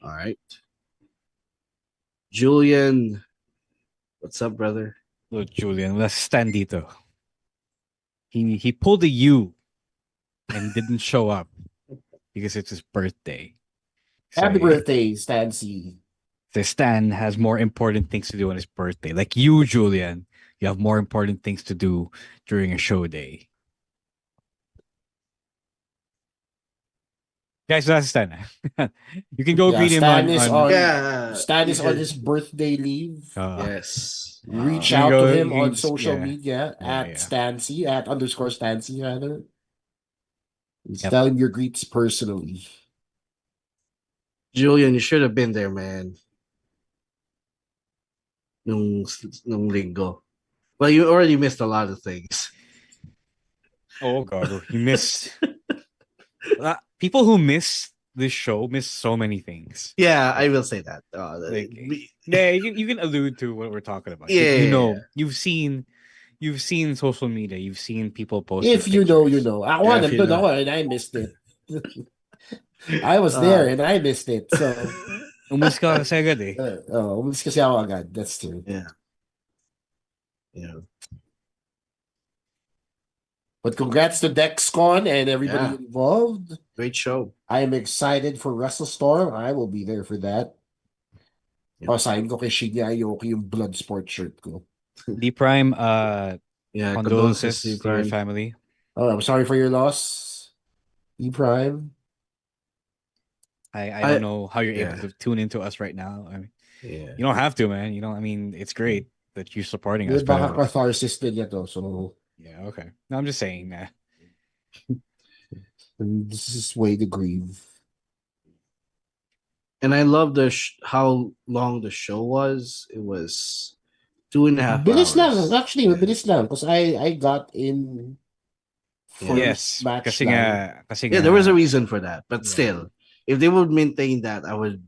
All right. Julian, what's up, brother? Look, Julian, let's stand dito. He pulled a U and didn't show up because it's his birthday. Happy So birthday, Stancy. the Stan has more important things to do on his birthday. Like you, Julian, you have more important things to do during a show day. Guys, that's Stan. You can go greet him Stan is on. Yeah, Stan is you on should- his birthday leave. Yes. Reach You out go- to him you on just- social yeah. media Yeah, at yeah. Stancy, at underscore Stancy, rather. Yep. Tell him your greets personally. Julian, you should have been there, man. Nung linggo. Well, you already missed a lot of things. Oh God, you missed. People who miss this show miss so many things. Yeah, I will say that. Yeah, you can allude to what we're talking about. Yeah. You know, you've seen social media, you've seen people post. If you know, you know. Ako Yeah, nga, if you nandun know. ako and I missed it. I was there and I missed it. So, Umalis ka kasi agad eh. umalis kasi ako agad. That's true. Yeah. Yeah. But congrats to DexCon and everybody Yeah. involved. Great show. I am excited for WrestleStorm. I will be there for that. Yep. Pasahin ko kay Shinya Aoki yung Bloodsport shirt ko. D Prime, Yeah, condolences to your Prime. family. Oh, I'm sorry for your loss, E Prime. I don't know how you're able to tune into us right now. I mean, Yeah. you don't have to, man. You know, I mean, it's great that you're supporting us. Baka But, catharsis din niya to, so yeah, okay. No, I'm just saying that. this is way to grieve. And I love how long the show was. It was 2.5 Bilis hours. lang. Actually, bilis lang. Because I got in Yes, match kasi lang. nga, there was a reason for that. But Yeah. still, if they would maintain that, I would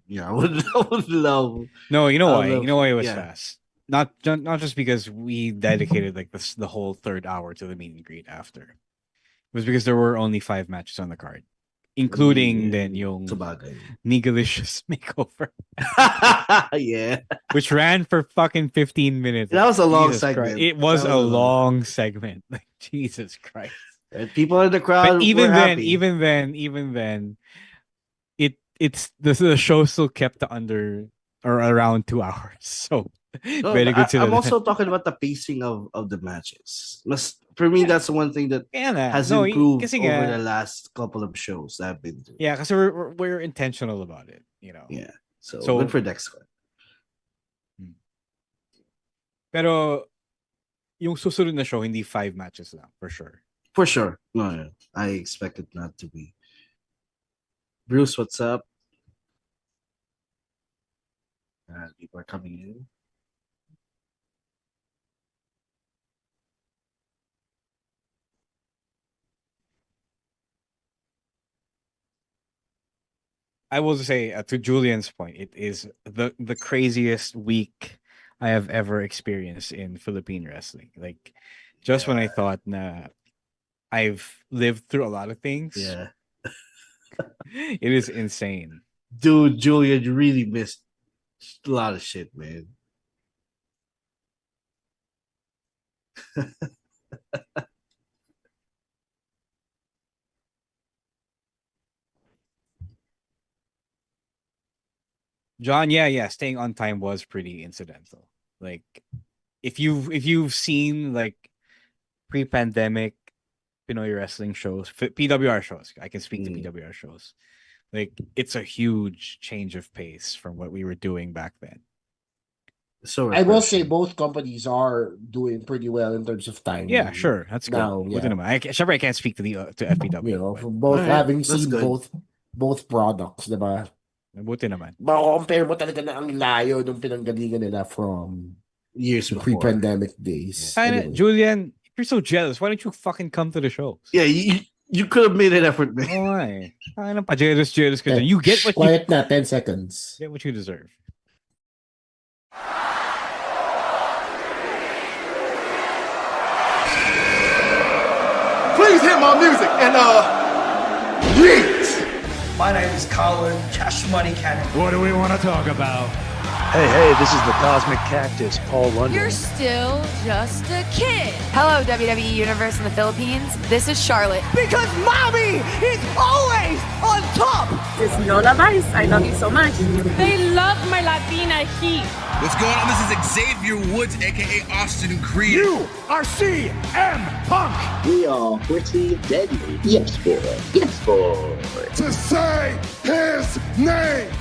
love. No, you know why? love- You know why it was yeah. fast. Not just because we dedicated like the whole third hour to the meet and greet after. It was because there were only 5 matches on the card, including then yung Sabagay. Nigalicious makeover, Yeah. which ran for fucking 15 minutes. That was a long Jesus segment. Christ. It was That a was a long long segment. Like Jesus Christ. And people in the crowd But even were then, happy. even then, it's the show still kept under or around 2 hours. So No, very good. I'm also talking about the pacing of the matches. For me, that's one thing that has improved over the last couple of shows that I've been to. Yeah, because we're intentional about it, you know. Yeah. So So- good for DexCon. Pero yung susunod na show hindi 5 matches lang for sure. For sure. No, I expect it not to be. Bruce, what's up? People are coming in. I will say to Julian's point, it is the craziest week I have ever experienced in Philippine wrestling. Like just when I thought na I've lived through a lot of things, Yeah. it is insane. Dude, Julian, you really missed a lot of shit, man. John, yeah, staying on time was pretty incidental. Like if you've seen like pre-pandemic Pinoy wrestling shows, PWR shows, I can speak to PWR shows. Like it's a huge change of pace from what we were doing back then. So I will say refreshing. both companies are doing pretty well in terms of time. Yeah, sure, that's good. Now, Buti yeah. naman. I can't speak to the to FPW. You know, but for both Alright, having that's seen good. both products, diba? buti naman. Maka-compare mo talaga na ang layo nung pinanggalingan nila from Years the before. pre-pandemic days. Kinda, Anyway. Julian, if you're so jealous, why don't you fucking come to the shows? Yeah, you could have made an effort, man. Why? Ano pa jealous ka dyan? You get what you Quiet na, 10 seconds. get what you deserve. Please hit my music and yeet. My name is Colin Cash Money Cannon. What do we want to talk about? Hey, this is the Cosmic Cactus, Paul London. You're still just a kid. Hello, WWE Universe in the Philippines. This is Charlotte. Because mommy is always on top. This is Lola Vice. I love you so much. They love my Latina heat. What's going on? This is Xavier Woods, a.k.a. Austin Creed. You are CM Punk. We are pretty deadly. Yes, boy. Yes, boy. To say his name.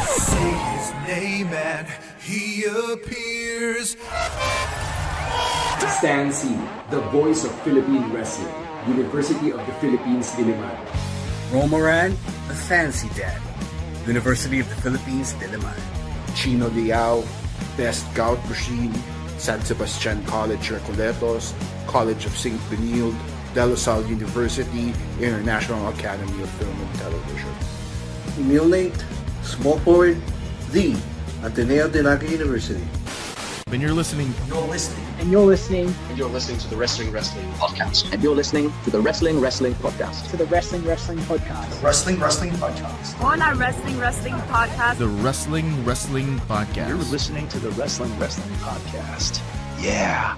Say his name and he appears. Stan C, the voice of Philippine wrestling. University of the Philippines, Diliman. Romoran, the fancy daddy. University of the Philippines, Diliman. Chino Liao, Best Gout Machine, San Sebastian College Recoletos, College of St. Benilde, De La Salle University, International Academy of Film and Television. Emil Nate, small forward, the Ateneo de Naga University. And you're listening. And you're listening to the Wrestling Podcast. And you're listening to the Wrestling Podcast. To the Wrestling Podcast. The Wrestling Podcast. On our Wrestling Podcast. The Wrestling Podcast. You're listening to the Wrestling Podcast. Yeah.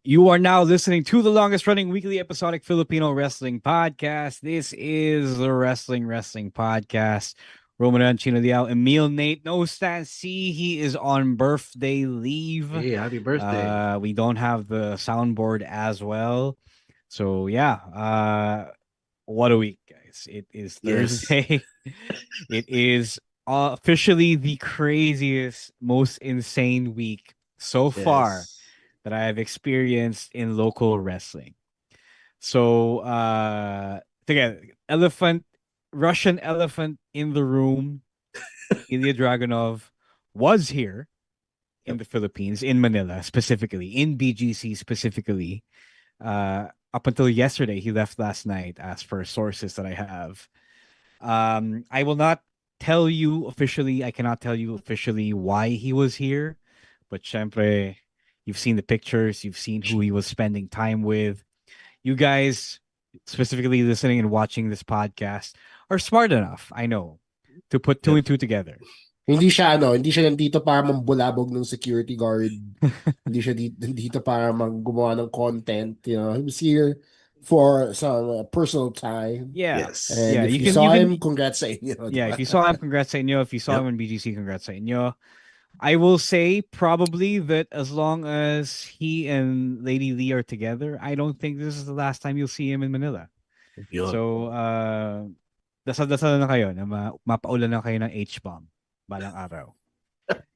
You are now listening to the longest running weekly episodic Filipino wrestling podcast. This is the Wrestling Podcast. Roman Chino Liao, Emil Nate, no Stan C. He is on birthday leave. Hey, happy birthday. We don't have the soundboard as well. So yeah, what a week, guys. It is Thursday. It is officially the craziest, most insane week so far that I have experienced in local wrestling. So, again, Russian elephant in the room, Ilya Dragunov was here in the Philippines, in Manila specifically, in BGC specifically. Up until yesterday, he left last night, as per sources that I have. I will not tell you officially, I cannot tell you officially why he was here, but syempre, you've seen the pictures. You've seen who he was spending time with. You guys, specifically listening and watching this podcast, are smart enough, I know, to put two and two together. Hindi siya nandito para mambulabog ng security guard. Hindi siya dito para gumawa ng content. You know, he was here for some personal time. Yeah. Yes. And if you saw him, congrats sa inyo. Yeah, if you saw him, congrats sa inyo. If you saw him in BGC, congrats sa inyo. I will say probably that as long as he and Lady Lee are together, I don't think this is the last time you'll see him in Manila. Yun. So, dasal na kayo na mapaulan na kayo ng H-bomb balang araw.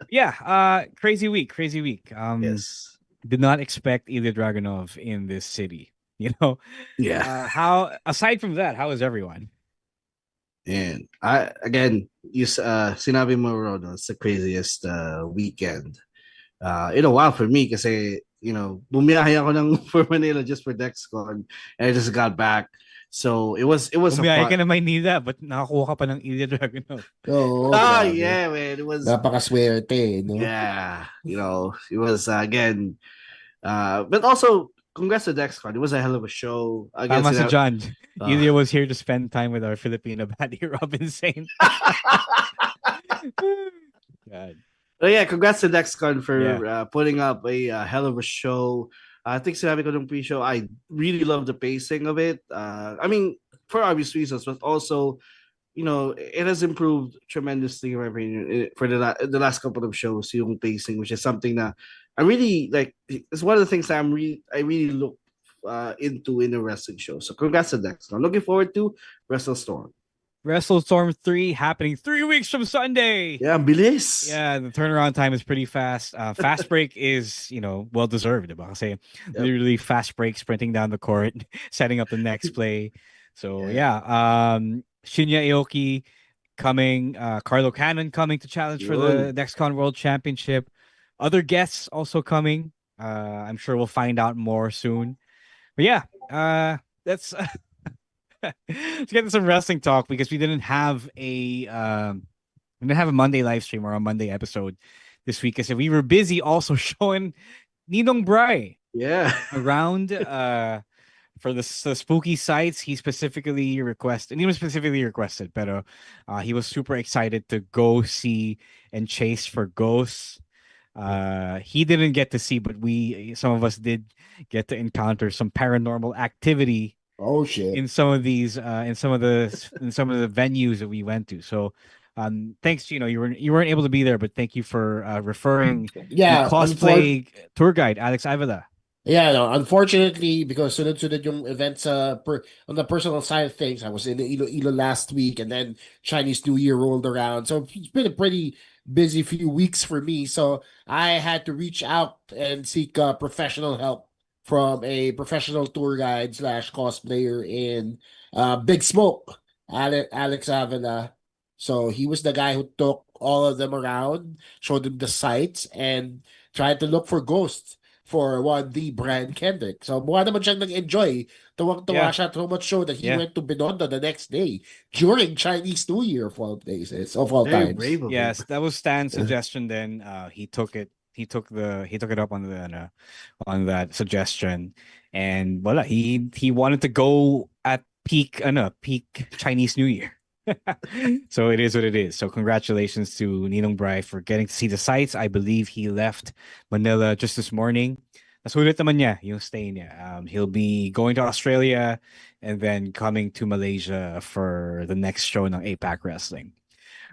Yeah, crazy week. Yes. Did not expect Ilya Dragunov in this city, you know? Yeah. Aside from that, how is everyone? And sinabi mo, Rono, it's the craziest weekend in a while for me kasi, you know, bumiyahe ako for Manila just for DexCon and I just got back. So it was bumiyahe ka na Maynila but nakakuha ka pa ng Ilya Dragunov. Yeah, man. It was napakaswerte, no? Yeah, you know, it was again but also congrats to DexCon. It was a hell of a show. Tama si John. Ilya was here to spend time with our Filipino baddie, Robinson. God. But yeah, congrats to DexCon for putting up a hell of a show. I think sinabi ko nung pre-show, I really love the pacing of it. I mean, for obvious reasons, but also, you know, it has improved tremendously in my opinion for the last couple of shows, yung pacing, which is something that I really like. It's one of the things that I really look into in a wrestling show. So congrats to Dex. I'm looking forward to WrestleStorm. WrestleStorm 3 happening 3 weeks from Sunday. Yeah, bilis. Yeah, the turnaround time is pretty fast. Fast break is, you know, well deserved. Diba? Kasi literally fast break, sprinting down the court, setting up the next play. So Shinya Aoki coming, Carlo Cannon coming to challenge for the DexCon World Championship. Other guests also coming. I'm sure we'll find out more soon. But yeah, let's get into some wrestling talk because we didn't have a Monday live stream or a Monday episode this week because we were busy also showing Ninong Bry around for the spooky sites, he specifically requested, and he was specifically requested, but he was super excited to go see and chase for ghosts. He didn't get to see, but some of us did get to encounter some paranormal activity. Oh shit! In some of these, in some of the venues that we went to. So, thanks, Gino. You weren't able to be there, but thank you for referring the cosplay tour guide, Alex Avila. Yeah, no, unfortunately, because sunod-sunod yung events on the personal side of things, I was in Iloilo last week, and then Chinese New Year rolled around. So it's been a pretty busy few weeks for me. So I had to reach out and seek professional help from a professional tour guide / cosplayer in Big Smoke, Alex Avila. So he was the guy who took all of them around, showed them the sites, and tried to look for ghosts for the brand Kendrick. So mukha naman siyang nag-enjoy. Tuwang-tuwa siya so much so that he went to Binondo the next day during Chinese New Year of all places, of all times. Yes, that was Stan's suggestion. Then he took it. He took it up on that suggestion, and voila, he wanted to go at peak Chinese New Year. So it is what it is. So congratulations to Ninong Bry for getting to see the sites. I believe he left Manila just this morning. Nasulit naman niya yung stay niya. He'll be going to Australia and then coming to Malaysia for the next show ng APAC Wrestling.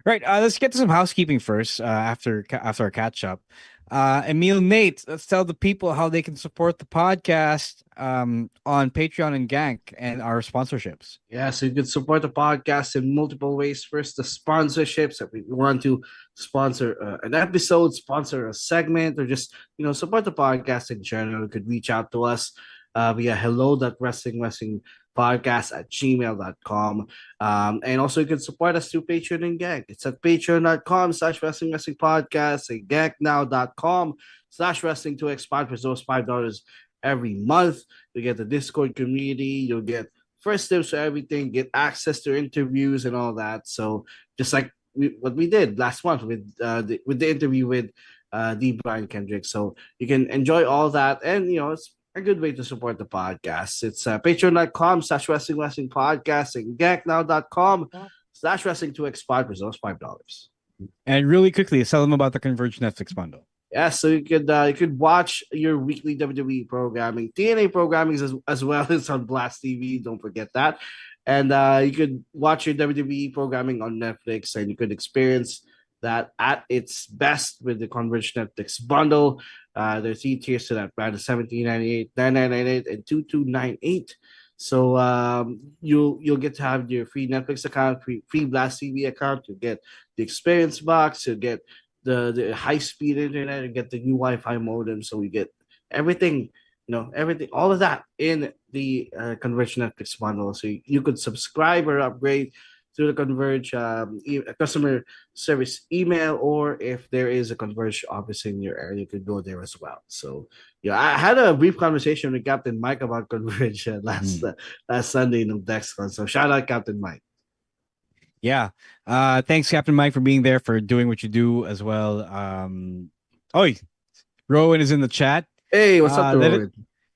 Right, let's get to some housekeeping first after our catch up. Emil, Nate, let's tell the people how they can support the podcast on Patreon and Gank and our sponsorships. Yeah, so you can support the podcast in multiple ways. First, the sponsorships. If we want to sponsor an episode, sponsor a segment, or just support the podcast in general, you could reach out to us via hello.wrestlingpodcast@gmail.com. And also you can support us through Patreon and Gank. It's at patreon.com/wrestlingpodcast and ganknow.com/wrestling2xpod for those $5 every month. You get the Discord community, you'll get first tips for everything, get access to interviews and all that. So just like what we did last month with the interview with D. Brian Kendrick. So you can enjoy all that, and it's a good way to support the podcast. It's patreon.com/wrestling podcast and ganknow.com/wrestling2xpod for those $5. And really quickly, tell them about the Converge Netflix bundle. Yeah, so you could watch your weekly WWE programming, TNA programming as well as on Blast TV. Don't forget that, and you could watch your WWE programming on Netflix, and you could experience that at its best with the Converge Netflix bundle. There's 3 tiers to that brand: $17.98, $99.98, and $22.98. So you'll get to have your free Netflix account, free Blast TV account. You get the experience box. You get the high speed internet. You get the new Wi-Fi modem. So you get everything, everything, all of that in the Converge Netflix bundle. So you could subscribe or upgrade through the Converge customer service email, or if there is a Converge office in your area, you could go there as well. So I had a brief conversation with Captain Mike about Converge last Sunday in Dexcon. So shout out Captain Mike. Yeah. Thanks, Captain Mike, for being there, for doing what you do as well. Rowan is in the chat. Hey, what's up, Rowan?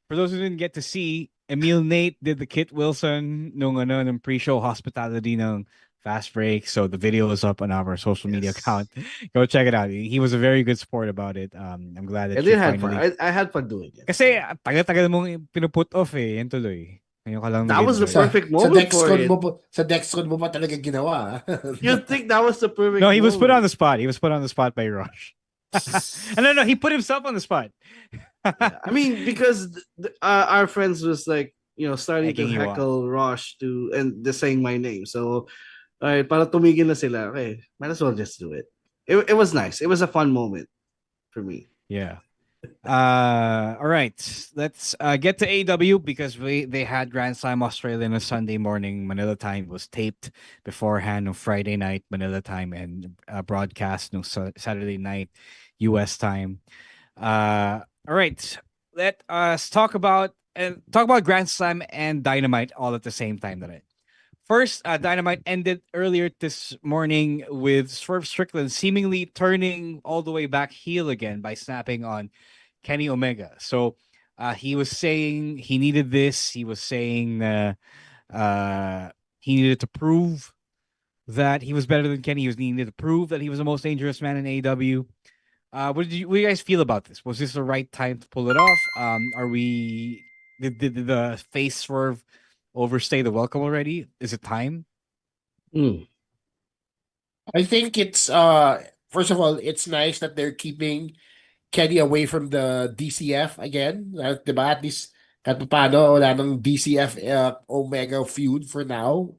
For those who didn't get to see, Emil Nate did the Kit Wilson nung pre-show hospitality ng Fast Break. So the video is up on our social media account. Go check it out. He was a very good sport about it. I'm glad that I had fun. I had fun doing it. Kasi tagal-tagal mong pinuput off yan tuloy. That was the perfect moment for it. Sa Dexcon mo pa talaga ginawa. You'd think that was the perfect No, he was moment. put on the spot. He was put on the spot by Rush. No, he put himself on the spot. I mean, because our friends was like, starting to heckle Rosh and they're saying my name. So, para tumigil na sila. Okay, might as well just do it. It was nice. It was a fun moment for me. Yeah. All right. Let's get to AW, because they had Grand Slam Australia on a Sunday morning. Manila time was taped beforehand on Friday night Manila time, and broadcast on Saturday night US time. All right. Let us talk about Grand Slam and Dynamite all at the same time tonight. First, Dynamite ended earlier this morning with Swerve Strickland seemingly turning all the way back heel again by snapping on Kenny Omega. So He was saying he needed this. He was saying he needed to prove that he was better than Kenny. He needed to prove that he was the most dangerous man in AEW. What do you guys feel about this? Was this the right time to pull it off? Are we did the face swerve overstay the welcome already? Is it time? I think it's first of all, it's nice that they're keeping Kenny away from the DCF again. Diba? At least kahit paano, wala ng DCF Omega feud for now.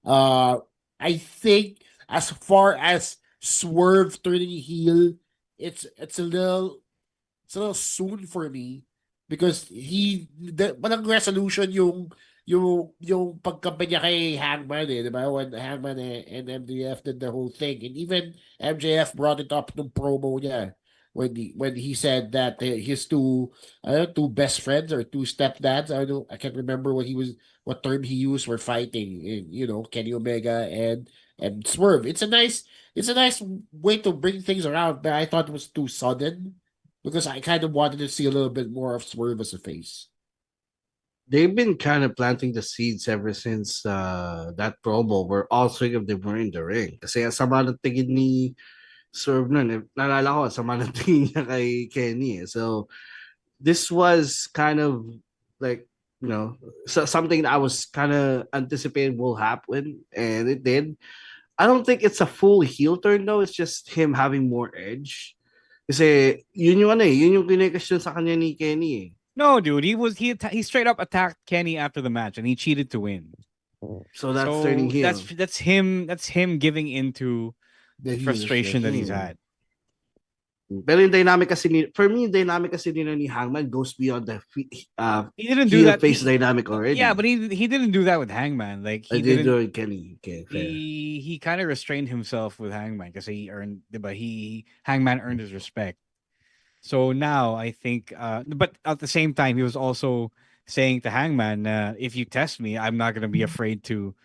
Uh, I think as far as Swerve turning heel, it's a little soon for me because walang resolution yung pagkampi niya kay Hangman di ba? When Hangman and MJF did the whole thing, and even MJF brought it up nung promo niya when he said that his two best friends or two stepdads, I can't remember what term he used, were fighting in, Kenny Omega and Swerve. It's a nice way to bring things around, but I thought it was too sudden because I kind of wanted to see a little bit more of Swerve as a face. They've been kind of planting the seeds ever since that promo where all three of them were in the ring. Kasi ang sama ng tingin ni Swerve nun. Naalala ko, sama ng tingin niya kay Kenny. So, this was kind of like, something that I was kind of anticipating will happen, and it did. I don't think it's a full heel turn though. It's just him having more edge. Kasi yun yung kinekasyon sa kanya ni Kenny eh. No, dude, he straight up attacked Kenny after the match and he cheated to win. So that's turning heel. That's him giving into the frustration that he's had. Pero yung dynamic kasi for me, yung dynamic kasi ni Hangman goes beyond the he didn't do that face dynamic already. Yeah, but he didn't do that with Hangman. Like he didn't do it with Kenny. Okay, fair. He kind of restrained himself with Hangman because Hangman earned his respect. So now I think, but at the same time, he was also saying to Hangman, if you test me, I'm not going to be afraid to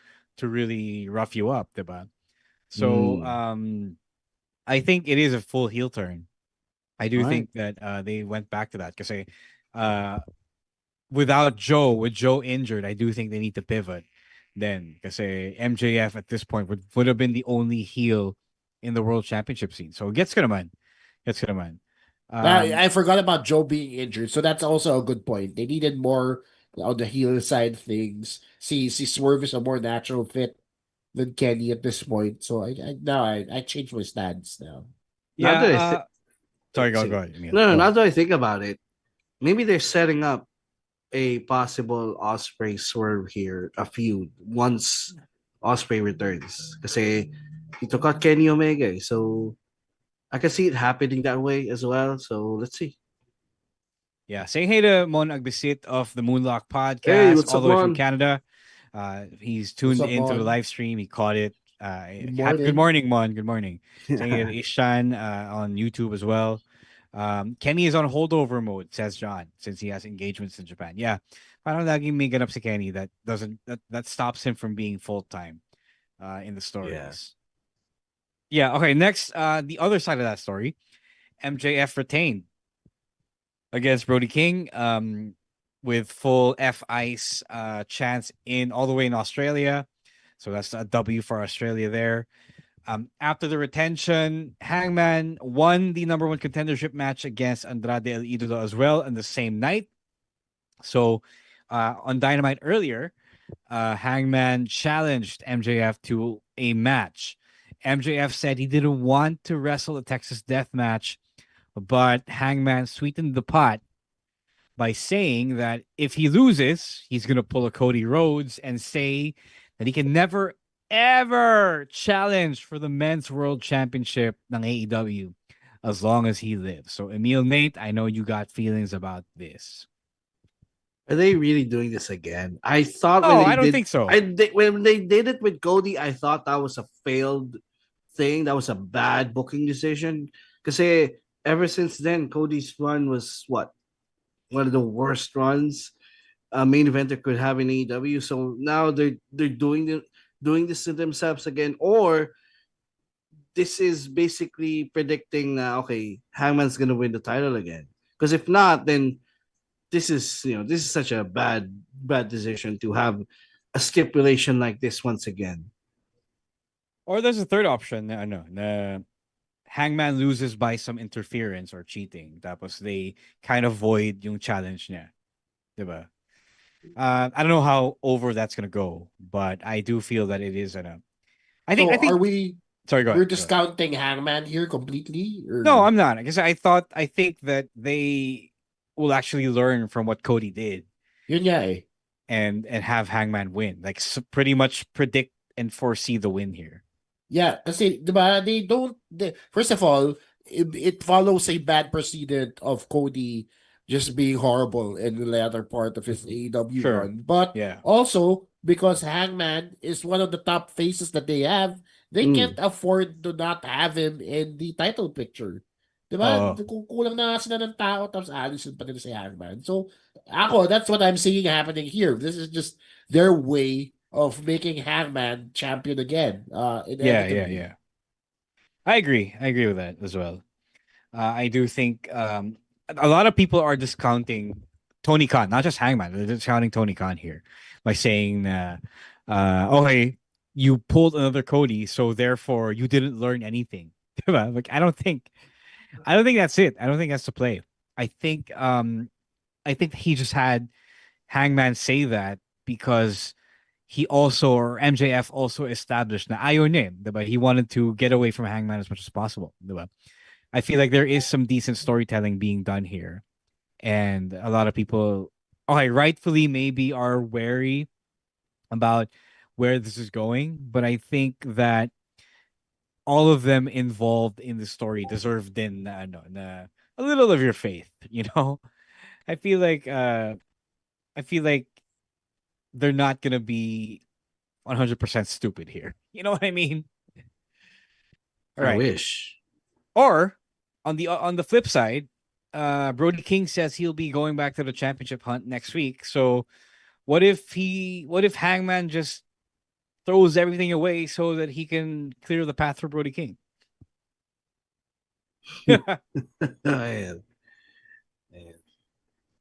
really rough you up, diba? So I think it is a full heel turn. I do think that they went back to that because with Joe injured, I do think they need to pivot then because MJF at this point would have been the only heel in the World Championship scene. So gets gonna man. I forgot about Joe being injured, so that's also a good point. They needed more on the heel side of things. See, Swerve is a more natural fit than Kenny at this point. So I changed my stance now. Yeah. Sorry, go ahead. No, now that I think about it, maybe they're setting up a possible Ospreay Swerve here, a feud once Ospreay returns. Because he took out Kenny Omega, so I can see it happening that way as well. So let's see. Yeah, saying hey to Mon Agbisit of the Moonlock podcast, hey, all the way from Canada. He's tuned into the live stream. He caught it. Good morning, Mon. Good morning. Saying hey to Ishan on YouTube as well. Kenny is on holdover mode, says John, since he has engagements in Japan. Yeah, parang laging may ganap si Kenny that stops him from being full time in the stories. Yeah. Okay. Next, the other side of that story, MJF retained against Brody King, with full F Ice chance all the way in Australia. So that's a W for Australia there. After the retention, Hangman won the number one contendership match against Andrade El Idolo as well on the same night. So on Dynamite earlier, Hangman challenged MJF to a match. MJF said he didn't want to wrestle a Texas Death Match, but Hangman sweetened the pot by saying that if he loses, he's going to pull a Cody Rhodes and say that he can never, ever challenge for the Men's World Championship ng AEW as long as he lives. So, Emil Nate, I know you got feelings about this. Are they really doing this again? I thought I don't think so. When they did it with Cody, I thought that was a failed thing. That was a bad booking decision. Because ever since then, Cody's run was one of the worst runs a main eventer could have in AEW. So now they're doing this to themselves again, or this is basically predicting Hangman's gonna win the title again. Because if not, then this is such a bad decision to have a stipulation like this once again. Or there's a third option. No. Hangman loses by some interference or cheating. Tapos they kind of void yung challenge niya. Diba? I don't know how over that's gonna go, but I do feel that it is enough. I think. Are we? Sorry, go ahead. We're discounting Hangman here completely? Or? No, I'm not. Because I think that they will actually learn from what Cody did. Yun nga eh. And have Hangman win. Like pretty much predict and foresee the win here. Yeah, kasi diba, first of all, it follows a bad precedent of Cody just being horrible in the latter part of his AEW run. But also, because Hangman is one of the top faces that they have, they can't afford to not have him in the title picture. Diba? Kung kulang na sila ng tao, tapos alisin pa nila si Hangman. So, that's what I'm seeing happening here. This is just their way of making Hangman champion again. Yeah. I agree with that as well. I do think a lot of people are discounting Tony Khan, not just Hangman. They're discounting Tony Khan here by saying, okay, you pulled another Cody, so therefore you didn't learn anything. Like I don't think that's it. I don't think that's the play. I think he just had Hangman say that because he also, or MJF also established na ayaw niya, diba? He wanted to get away from Hangman as much as possible. Diba? I feel like there is some decent storytelling being done here. And a lot of people, rightfully maybe are wary about where this is going. But I think that all of them involved in the story deserve a little of your faith, you know? I feel like they're not gonna be 100% stupid here. You know what I mean? All right. I wish. Or on the flip side, Brody King says he'll be going back to the championship hunt next week. So what if Hangman just throws everything away so that he can clear the path for Brody King? Man.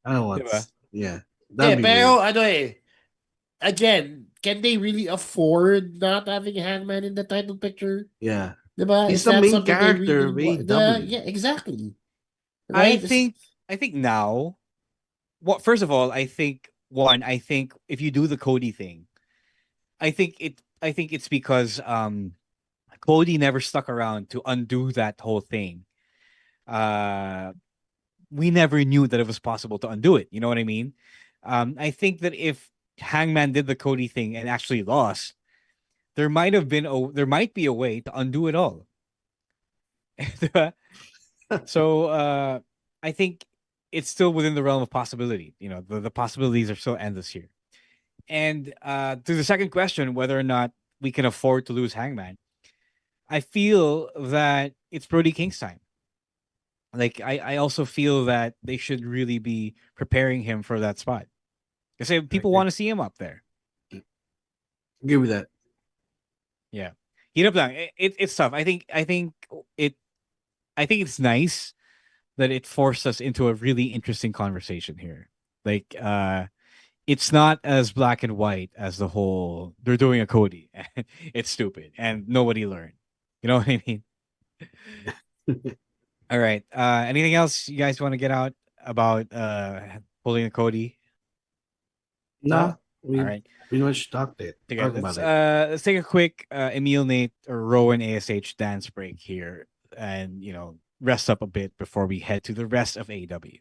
I don't want this. Yeah. Pero again, can they really afford not having Hangman in the title picture? Yeah. Diba? He's the main character of AEW. Yeah, exactly. Right? I think now, first of all, I think if you do the Cody thing, I think it's because Cody never stuck around to undo that whole thing. We never knew that it was possible to undo it. You know what I mean? I think that if Hangman did the Cody thing and actually lost, there might be a way to undo it all. So I think it's still within the realm of possibility. You know, the possibilities are still endless here. And to the second question, whether or not we can afford to lose Hangman, I feel that it's Brody King's time. Like I also feel that they should really be preparing him for that spot. Because people want to see him up there. Give me that. Yeah. Heat up lang. It's tough. I think it's nice that it forced us into a really interesting conversation here. Like it's not as black and white as the whole they're doing a Cody. It's stupid and nobody learned. You know what I mean? All right. Anything else you guys want to get out about pulling a Cody? No. All right. Pretty much talked it. Let's take a quick Emil, Nate, or Rowan ASH dance break here and, rest up a bit before we head to the rest of AEW.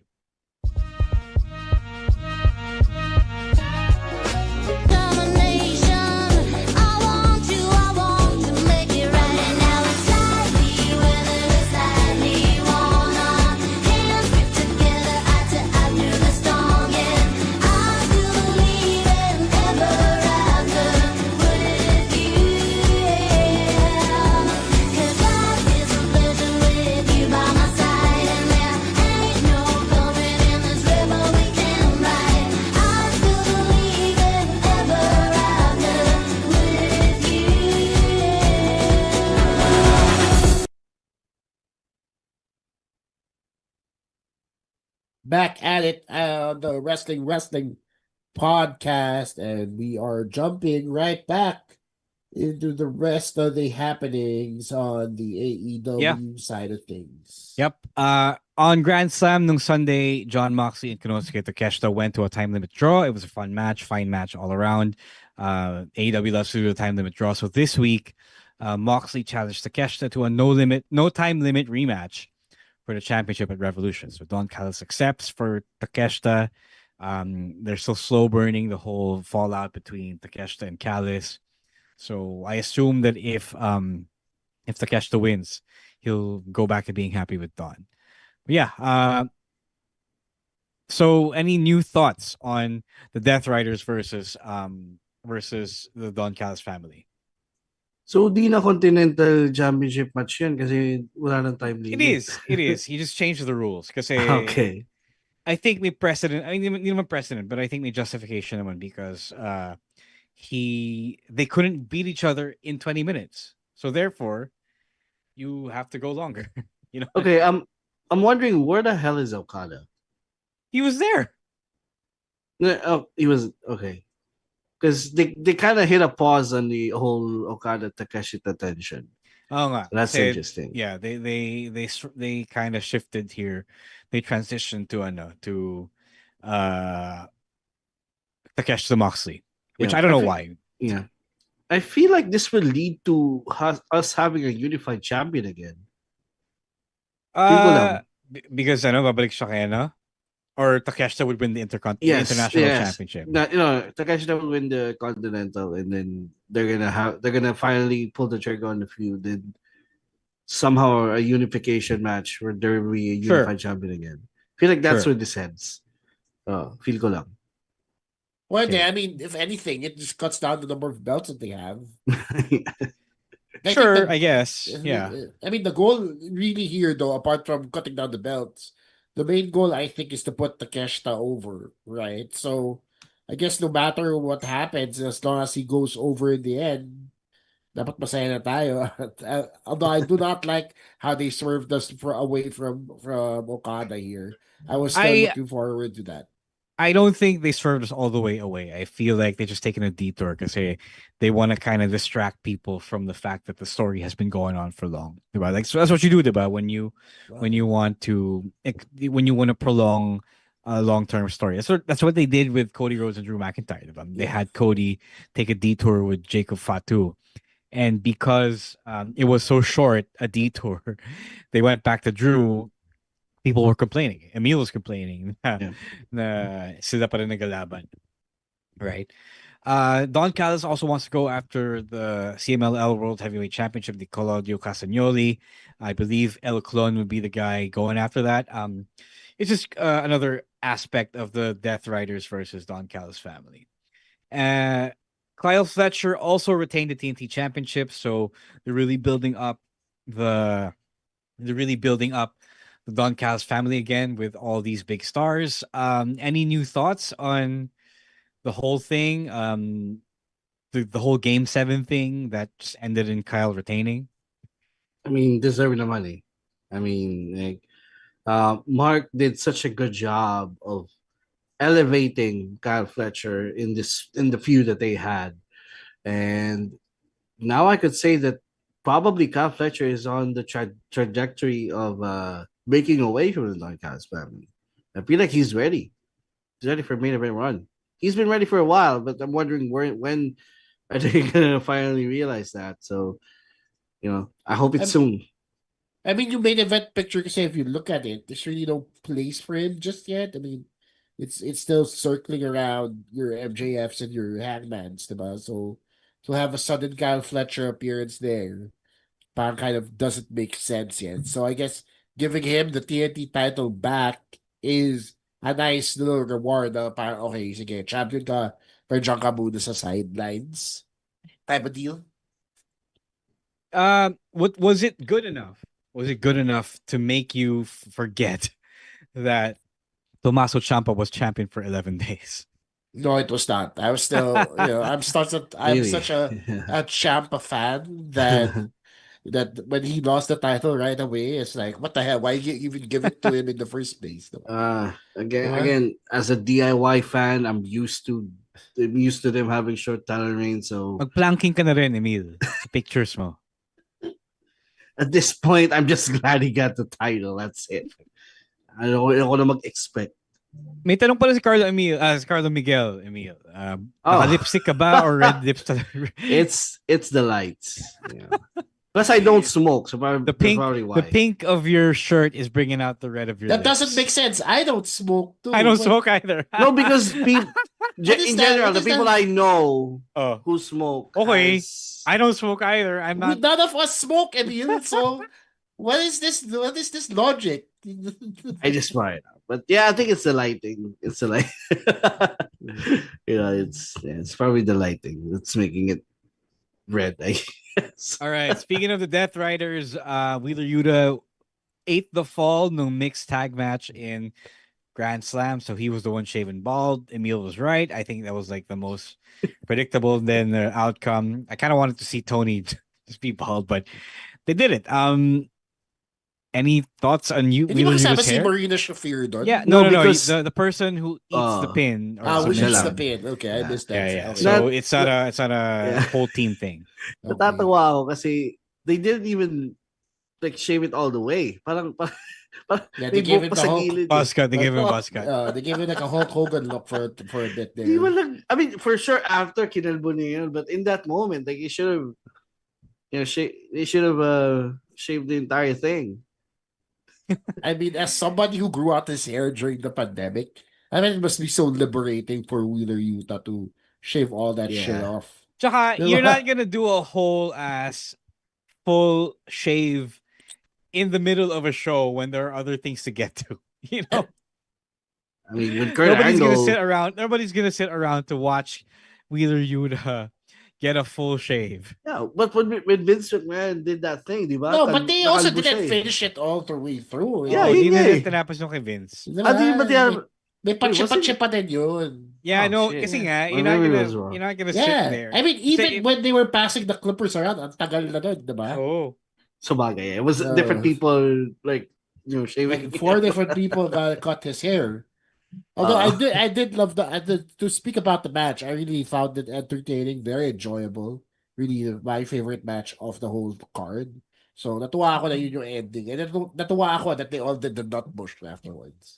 back at it on the Wrestling podcast, and we are jumping right back into the rest of the happenings on the AEW side of things. Yep. On Grand Slam nung Sunday, John Moxley and Konosuke Takeshita went to a time limit draw. It was a fun match, fine match all around. AEW loves to do a time limit draw. So this week, Moxley challenged Takeshita to a no time limit rematch for the championship at Revolution. So Don Callis accepts for Takeshita. They're still slow burning the whole fallout between Takeshita and Callis. So I assume that if Takeshita wins, he'll go back to being happy with Don. But yeah. So any new thoughts on the Death Riders versus the Don Callis family? So, di na Continental Championship match yan kasi wala nang time limit. It is. He just changed the rules kasi okay. I think may precedent. I mean, hindi naman precedent, but I think may justification naman because they couldn't beat each other in 20 minutes. So therefore, you have to go longer. You know. Okay, I'm wondering where the hell is Okada? He was there. No, he was okay. Because they kind of hit a pause on the whole Okada Takeshita tension. Oh, nga. That's interesting. Yeah, they kind of shifted here. They transitioned to Takeshita Moxley, which I don't know why. Yeah, I feel like this will lead to us having a unified champion again. Because babalik siya kay ano? Or Takeshita would win the international championship. Takeshita will win the Continental, and then they're gonna finally pull the trigger on the feud. Then somehow a unification match where there will be a unified champion again. I feel like that's where this heads. Feel ko lang. Well, I mean, if anything, it just cuts down the number of belts that they have. I guess. Yeah. I mean, the goal really here, though, apart from cutting down the belts, the main goal, I think, is to put Takeshita over, right? So, I guess no matter what happens, as long as he goes over in the end, dapat masaya na tayo. Although I do not like how they swerved us away from Okada here. I was still looking forward to that. I don't think they swerved us all the way away. I feel like they're just taking a detour because they want to kind of distract people from the fact that the story has been going on for long. Right? Like, so that's what you do, diba? When you want to prolong a long-term story. That's what they did with Cody Rhodes and Drew McIntyre. Diba? They had Cody take a detour with Jacob Fatu. And because it was so short, a detour, they went back to Drew. People were complaining. Emil was complaining na sila pa rin nagalaban. Right? Don Callis also wants to go after the CMLL World Heavyweight Championship, the Claudio Castagnoli. I believe El Clon would be the guy going after that. It's just another aspect of the Death Riders versus Don Callis family. Kyle Fletcher also retained the TNT Championship, so they're really building up the Don Callis family again with all these big stars. Any new thoughts on the whole thing? The whole Game 7 thing that just ended in Kyle retaining? I mean, deserving the money. I mean, Mark did such a good job of elevating Kyle Fletcher in the feud that they had. And now I could say that probably Kyle Fletcher is on the trajectory of breaking away from the Don Callis family. I feel like he's ready. He's ready for main event run. He's been ready for a while, but I'm wondering when are they gonna finally realize that? So, I hope it's soon. I mean, your main event picture, because if you look at it, there's really no place for him just yet. I mean, it's still circling around your MJFs and your Hangmans, diba? So to have a sudden Kyle Fletcher appearance there, kind of doesn't make sense yet. So I guess giving him the TNT title back is a nice little reward. Parang, okay, sige, champion ka, pero dyan ka muna sa sidelines. Type of deal. What was it good enough? Was it good enough to make you forget that Tommaso Ciampa was champion for 11 days? No, it was not. I was still, I'm such a Ciampa fan that that when he lost the title right away, it's like, what the hell? Why you even give it to him in the first place? Again, as a DIY fan, I'm used to them having short title reigns. So Mag-planking ka na rin, Emil. Sa pictures mo. at this point, I'm just glad he got the title. That's it. I don't na mag-expect. May tanong pala si Carlo Miguel, Emil. Naka-lipstick ka ba or red lips? It's the lights. Yeah. Plus, I don't smoke, so the probably why. The pink of your shirt is bringing out the red of your That lips. doesn't make sense. I don't smoke too. I don't smoke either. No, because in general, the people I know who smoke. Okay, I don't smoke either. I'm not. None of us smoke, Emil. So what is this? What is this logic? I just try it out. But yeah, I think it's the lighting. It's the light. It's probably the lighting that's making it red, I guess. All right. Speaking of the Death Riders, Wheeler Yuta ate the fall no mixed tag match in Grand Slam. So he was the one shaven bald. Emil was right. I think that was like the most predictable than the outcome. I kind of wanted to see Tony just be bald, but they did it. Any thoughts on you? Hindi ba kasama si Marina Shafir doon? Yeah, no. The person who eats the pin. Who eats the pin. Okay, I missed that. Yeah. So it's not a whole team thing. Natatawa ako kasi they didn't even like shave it all the way. Parang they gave it the whole buzz cut. They gave him a buzz cut. They gave it like a Hulk Hogan look for a bit there. I mean, for sure after kinalbo niya yun, but in that moment, like he should have, they should have shaved the entire thing. I mean, as somebody who grew out his hair during the pandemic, I mean, it must be so liberating for Wheeler Yuta to shave all that shit off. Tsaka, you're not gonna do a whole ass full shave in the middle of a show when there are other things to get to. You know, I mean, with Kurt Angle, nobody's gonna sit around to watch Wheeler Yuta get a full shave. Yeah, but when Vince McMahon did that thing, di ba? No, but they also didn't finish it all the way through. Yeah, hindi na tinapos nung kay Vince. May patsi pa din yun. Yeah, no, kasi nga, you're not gonna sit there. I mean, even when they were passing the clippers around, ang tagal na doon, di ba? Oh. So bagay. It was different people, like, shaving. Like 4 different people cut his hair. Although I did love to speak about the match, I really found it entertaining, very enjoyable. Really my favorite match of the whole card. So natuwa ako na yun yung ending. And natuwa ako that they all did the nut bush afterwards.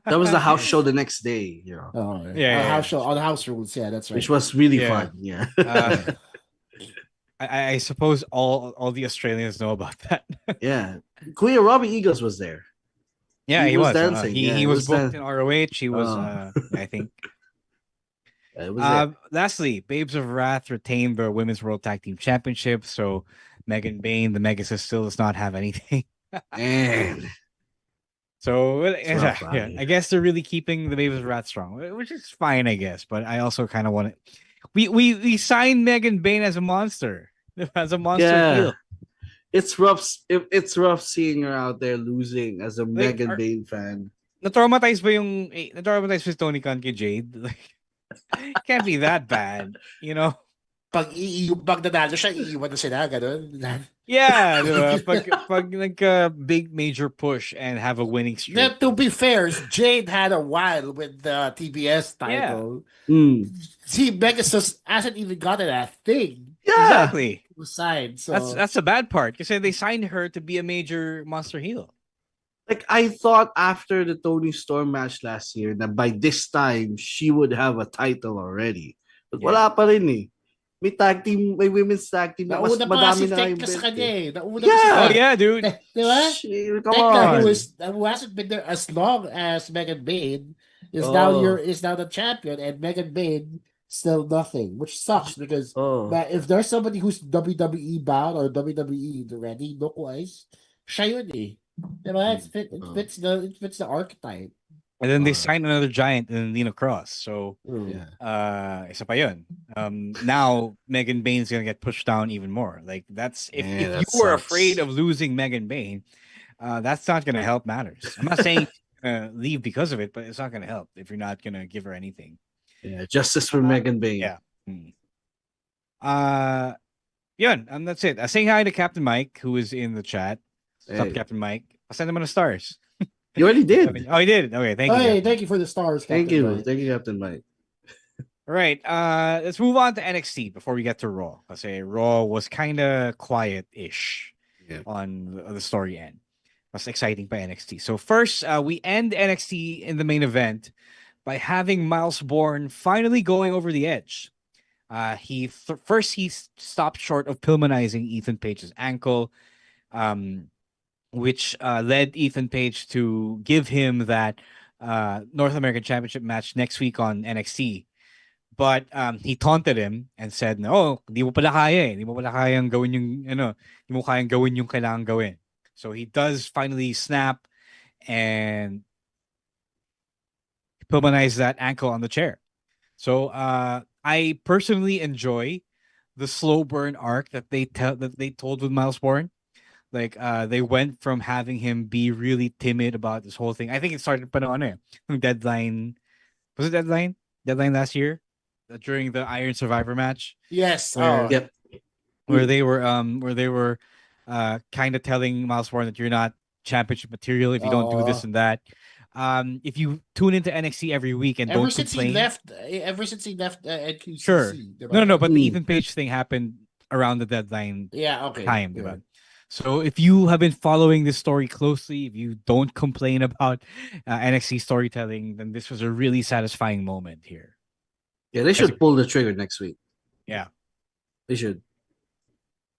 That was the house show the next day, House show on House Rules, that's right. Which was really fun. Yeah. I suppose all the Australians know about that. Yeah. Kuya Robbie Eagles was there. Yeah, he was dancing. He was booked in ROH. He was, I think. Lastly, Babes of Wrath retained the Women's World Tag Team Championship. So Megan Bayne, the Megasis, still does not have anything. Man. So I guess they're really keeping the Babes of Wrath strong, which is fine, I guess. But I also kind of want it. We signed Megan Bayne as a monster. As a monster heel. It's rough. It's rough seeing her out there losing as a Megan Bayne fan. Na-traumatize ba si Tony Khan kay Jade? Like, it can't be that bad, you know? Pag nanalo siya, iiwan na sila, ganun. Yeah, diba? Pag big major push and have a winning streak. Now, to be fair, Jade had a while with the TBS title. Yeah. See, Megasus hasn't even gotten that thing. Yeah, exactly. Signed, so that's the bad part. Because they signed her to be a major monster heel. Like I thought after the Tony Storm match last year that by this time she would have a title already. But wala pa rin eh. May women's tag team na mas madami na yung belt. Oh yeah, dude. Diba? Come on. Who hasn't been there as long as Megan Bayne is now the champion, and Megan Bayne still nothing, which sucks because if there's somebody who's WWE bound or WWE ready, look-wise, siya yun eh. Diba? It fits the archetype. And then they signed another giant in Lina Cross. So, isa pa yun. Now Megan Bayne's gonna get pushed down even more. Like if you were afraid of losing Megan Bayne, that's not gonna help matters. I'm not saying leave because of it, but it's not gonna help if you're not gonna give her anything. Yeah, justice for Megan Bayne. Yeah. Yun, and that's it. Saying hi to Captain Mike, who is in the chat. What's up, Hey. Captain Mike? I'll send him on the stars. You already did. Oh, he did. Okay, thank you. Hey, Captain. thank you for the stars, Captain Thank you. Mike. Thank you, Captain Mike. All right, let's move on to NXT before we get to Raw. I'll say Raw was kind of quiet-ish on the story end. Was exciting by NXT. So first, we end NXT in the main event by having Myles Borne finally going over the edge. He stopped short of Pillmanizing Ethan Page's ankle, which led Ethan Page to give him that North American Championship match next week on NXT. But he taunted him and said, "No, di mo pala kaya eh. Di mo pala kayang gawin yung di mo kayang gawin yung kailangan gawin." So he does finally snap and Pillmanize that ankle on the chair. So I personally enjoy the slow burn arc that they told with Myles Borne. Like they went from having him be really timid about this whole thing. I think it started pa noon Deadline. Was it Deadline? Deadline last year? During the Iron Survivor match. Yes. Yep. Where they were kind of telling Myles Borne that you're not championship material if you don't do this and that. If you tune into NXT every week and don't complain. Ever since he left NQCC. Sure. No, but the Ethan Page thing happened around the Deadline time. Yeah. So if you have been following this story closely, if you don't complain about NXT storytelling, then this was a really satisfying moment here. Yeah, they should pull the trigger next week. Yeah. They should.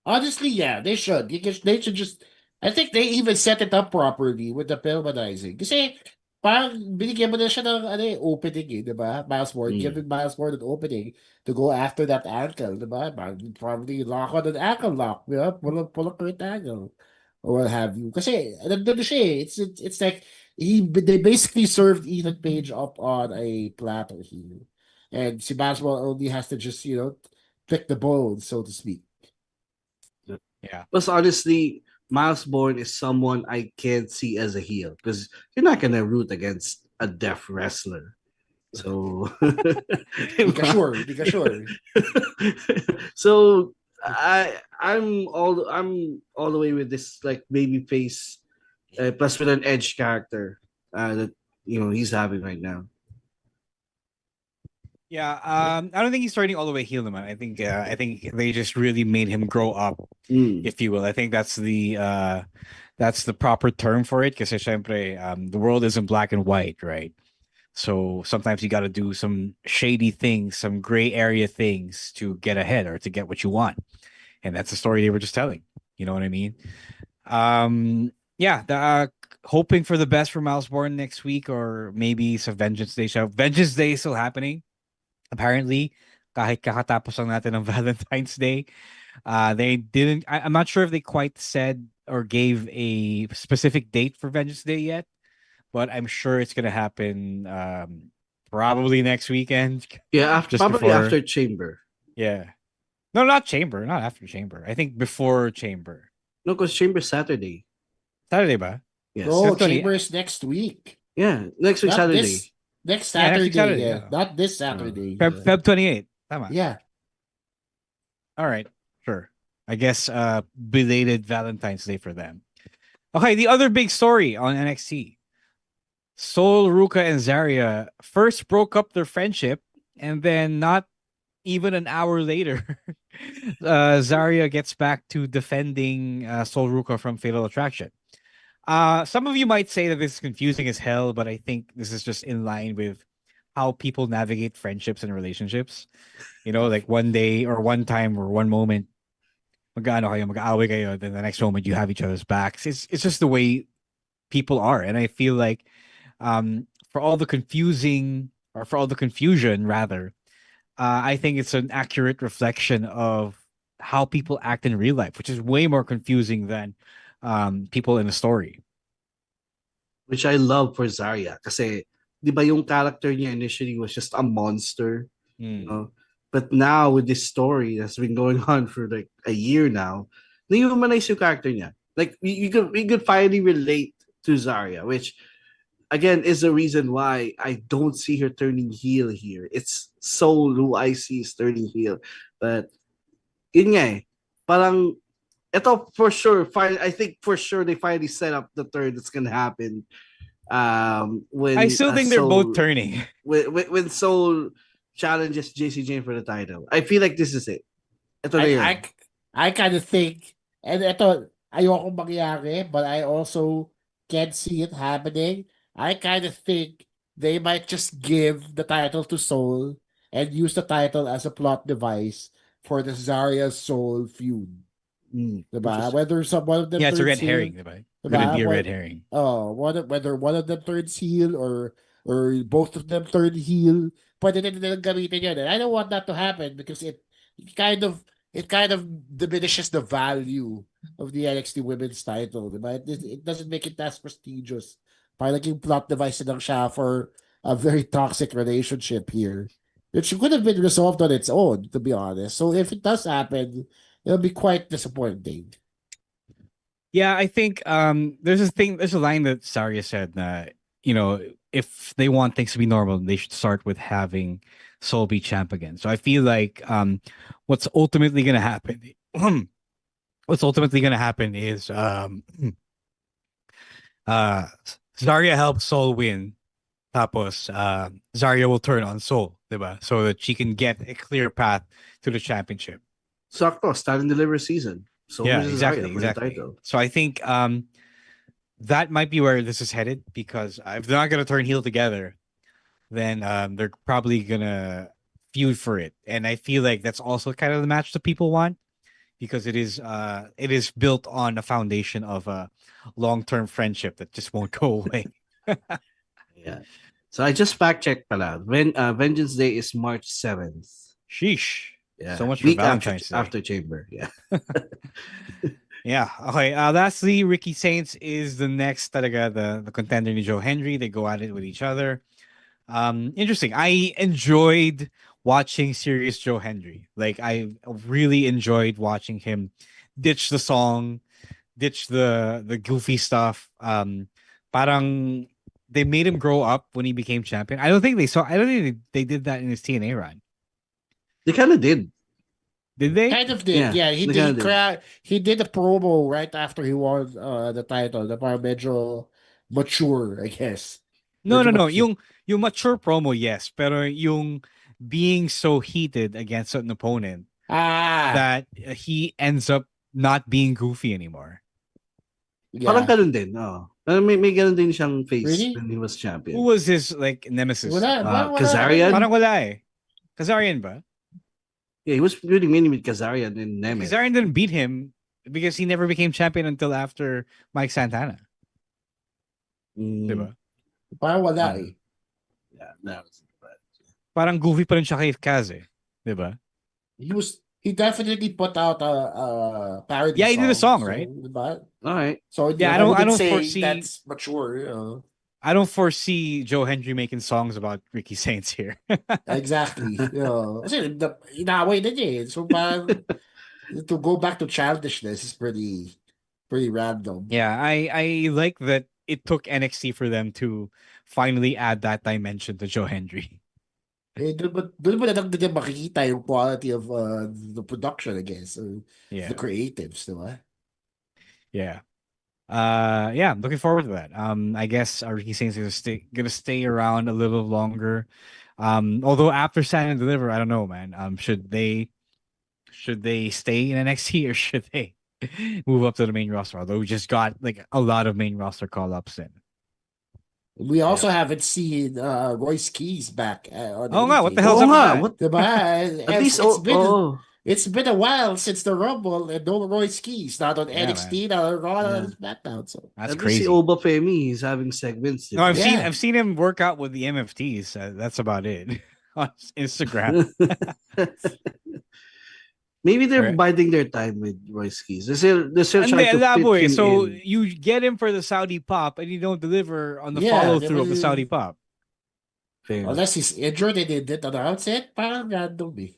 Honestly, yeah, they should. They should just... I think they even set it up properly with the Pillmanizing. Kasi parang binigyan mo na siya ng opening diba? Myles Borne, giving Myles Borne an opening to go after that ankle, diba? Probably lock on an ankle lock, diba? Pull up with ankle or what have you. Kasi nandun siya it's like they basically served Ethan Page up on a platter here. And si Myles Borne only has to just, pick the bones, so to speak. Yeah. Plus, honestly, Myles Borne is someone I can't see as a heel because you're not gonna root against a deaf wrestler. So, sure. So I'm all the way with this like baby face, plus with an edge character that he's having right now. Yeah, I don't think he's starting all the way heel, man. I think they just really made him grow up, if you will. I think that's the proper term for it. Because the world isn't black and white, right? So sometimes you got to do some shady things, some gray area things to get ahead or to get what you want, and that's the story they were just telling. You know what I mean? Hoping for the best for Myles Borne next week, or maybe some Vengeance Day show. Vengeance Day is still happening. Apparently, kahit kakatapos lang natin ng Valentine's Day, they didn't. I'm not sure if they quite said or gave a specific date for Vengeance Day yet, but I'm sure it's gonna happen probably next weekend. Yeah, after Chamber. Yeah, no, not Chamber, not after Chamber. I think before Chamber. No, because Chamber Saturday. Saturday ba? Yes. No, Chamber is next week. Yeah, next week Saturday. Next Saturday, not this Saturday. Feb 28th. Tama. Yeah. All right, sure. I guess belated Valentine's Day for them. Okay, the other big story on NXT. Zaruca and Zaria first broke up their friendship, and then not even an hour later, Zaria gets back to defending Zaruca from Fatal Attraction. Some of you might say that this is confusing as hell, but I think this is just in line with how people navigate friendships and relationships. Like one day or one time or one moment, mag-aaway kayo, then the next moment you have each other's backs. It's just the way people are, and I feel like for all the confusion, rather, I think it's an accurate reflection of how people act in real life, which is way more confusing than people in a story. Which I love for Zaria kasi di ba yung character niya initially was just a monster, but now with this story that's been going on for like a year now, na-humanize yung character niya. Like we could finally relate to Zaria, which again is the reason why I don't see her turning heel here. It's Soul who I see is turning heel, but yun nga parang ito for sure. I think for sure they finally set up the turn that's gonna happen. When I still think they're both turning. When Soul challenges JC Jane for the title, I feel like this is it. Ito na yun. I kind of think, and ito, ayoko mangyari, but I also can't see it happening. I kind of think they might just give the title to Soul and use the title as a plot device for the Zarya Soul feud. Diba? Whether one of them it's a red heel, herring, diba? Gonna be a red herring. Whether one of them turns heel or both of them turn heel, pwede din nilang gamitin yun. And I don't want that to happen because it kind of diminishes the value of the NXT Women's title, diba? It doesn't make it as prestigious. Parang naging plot device lang siya for a very toxic relationship here. Which could have been resolved on its own, to be honest. So if it does happen, it'll be quite disappointing. Yeah, I think there's a line that Zarya said that, if they want things to be normal, they should start with having Soul be champ again. So I feel like what's ultimately gonna happen is Zarya helps Soul win. Tapos Zarya will turn on Soul, diba? So that she can get a clear path to the championship. Sakto, stand and deliver season. So yeah, exactly. So I think that might be where this is headed, because if they're not going to turn heel together, then they're probably going to feud for it. And I feel like that's also kind of the match that people want, because it is built on a foundation of a long-term friendship that just won't go away. Yeah. So I just fact-checked pala. Vengeance Day is March 7th. Sheesh. Yeah. So much for Valentine's Day. After Chamber. Yeah. Yeah. Okay. Lastly, Ricky Saints is the next the contender ni Joe Hendry. They go at it with each other. Interesting. I enjoyed watching Serious Joe Hendry. Like, I really enjoyed watching him ditch the song, ditch the goofy stuff. Parang they made him grow up when he became champion. I don't think they did that in his TNA run. They kind of did. Did they? Kind of did. Yeah, he did. He did a promo right after he won the title. The parang medyo mature, I guess. No. Yung mature promo, yes. Pero yung being so heated against an opponent that he ends up not being goofy anymore. Yeah. Parang ganun din. Oh. May ganun din siyang face when he was champion. Who was his nemesis? Kazarian? Parang wala eh. Kazarian ba? Yeah, he was feuding mainly with Kazarian and Nemeth. Kazarian didn't beat him because he never became champion until after Mike Santana. Diba? Parang wala eh. Yeah, that was bad. Parang goofy pa rin siya kay Kaz eh. Diba? He definitely put out a parody. Yeah, he did a song, right? Diba? All right. So yeah, I don't foresee that's mature. I don't foresee Joe Hendry making songs about Ricky Saints here. Exactly. Kasi inaway na niya eh. So to go back to childishness is pretty random. Yeah, I like that it took NXT for them to finally add that dimension to Joe Hendry. Doon mo na lang din makikita yung quality of the production, I guess. Or the creatives, diba? Yeah. Yeah, I'm looking forward to that. I guess Ricky Saints is gonna stay around a little longer. Although after Stand and Deliver, I don't know, man. Should they stay in NXT or should they move up to the main roster? Although we just got like a lot of main roster call-ups in. We also haven't seen Royce Keys back. What the hell's up with that? At least it's been a while since the Rumble and no Royce Keys. Not on NXT, not on Raw, not on SmackDown. So that's crazy. See Oba Femi, he's having segments. No, I've seen him work out with the MFTs. That's about it on Instagram. Maybe they're biding their time with Royce Keys. They're still trying to fit him so in. You get him for the Saudi pop and you don't deliver on the follow-through of the Saudi pop. Unless he's injured and they didn't announce it, parang random eh.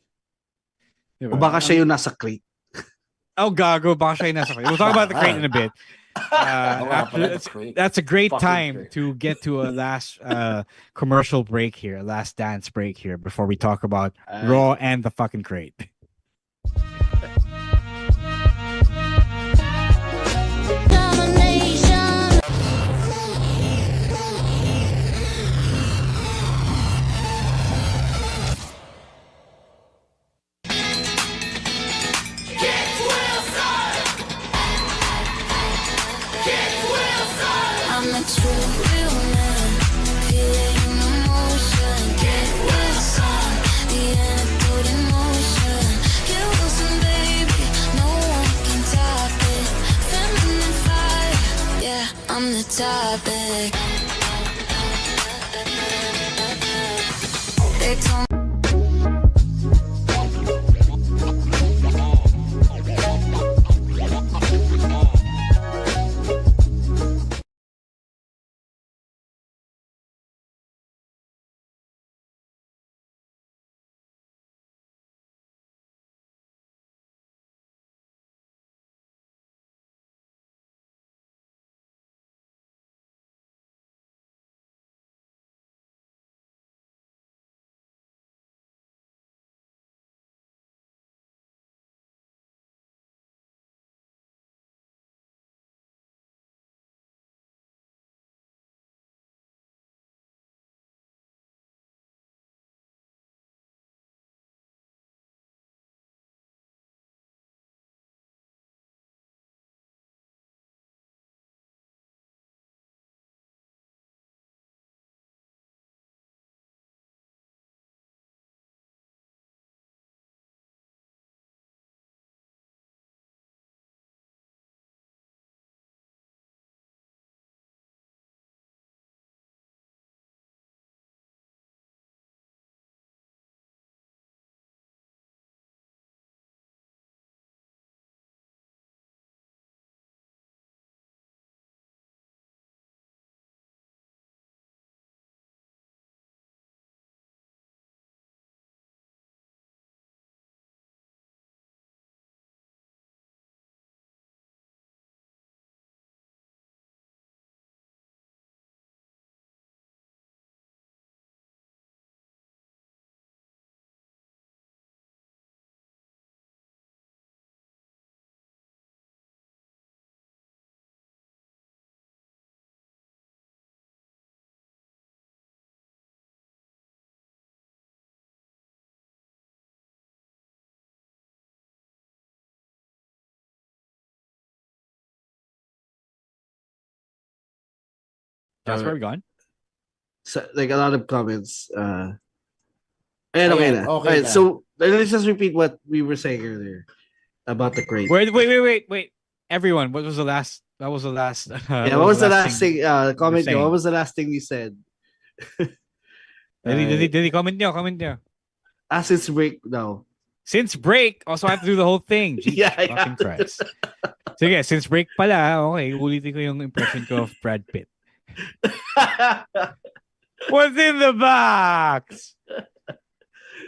O baka siya yung nasa crate. Oh, gago. Baka siya yung nasa crate. We'll talk about the crate in a bit. That's a great time to get to a last commercial break here, a last dance break here before we talk about Raw and the fucking crate. topic. They told Jasper, we gone? So, like a lot of comments. Ayan, Okay na. okay Alright, na. so let's just repeat what we were saying earlier about the crate. Wait. Everyone, what was the last? That was the last. Yeah, what was the last thing? Comment nyo. What was the last thing we said? Did he comment nyo? Comment nyo. Since break now. Since break, also I have to do the whole thing. Jesus Yeah, fucking Christ. Sige, since break pala, okay, ulitin ko yung impression ko of Brad Pitt. What's in the box?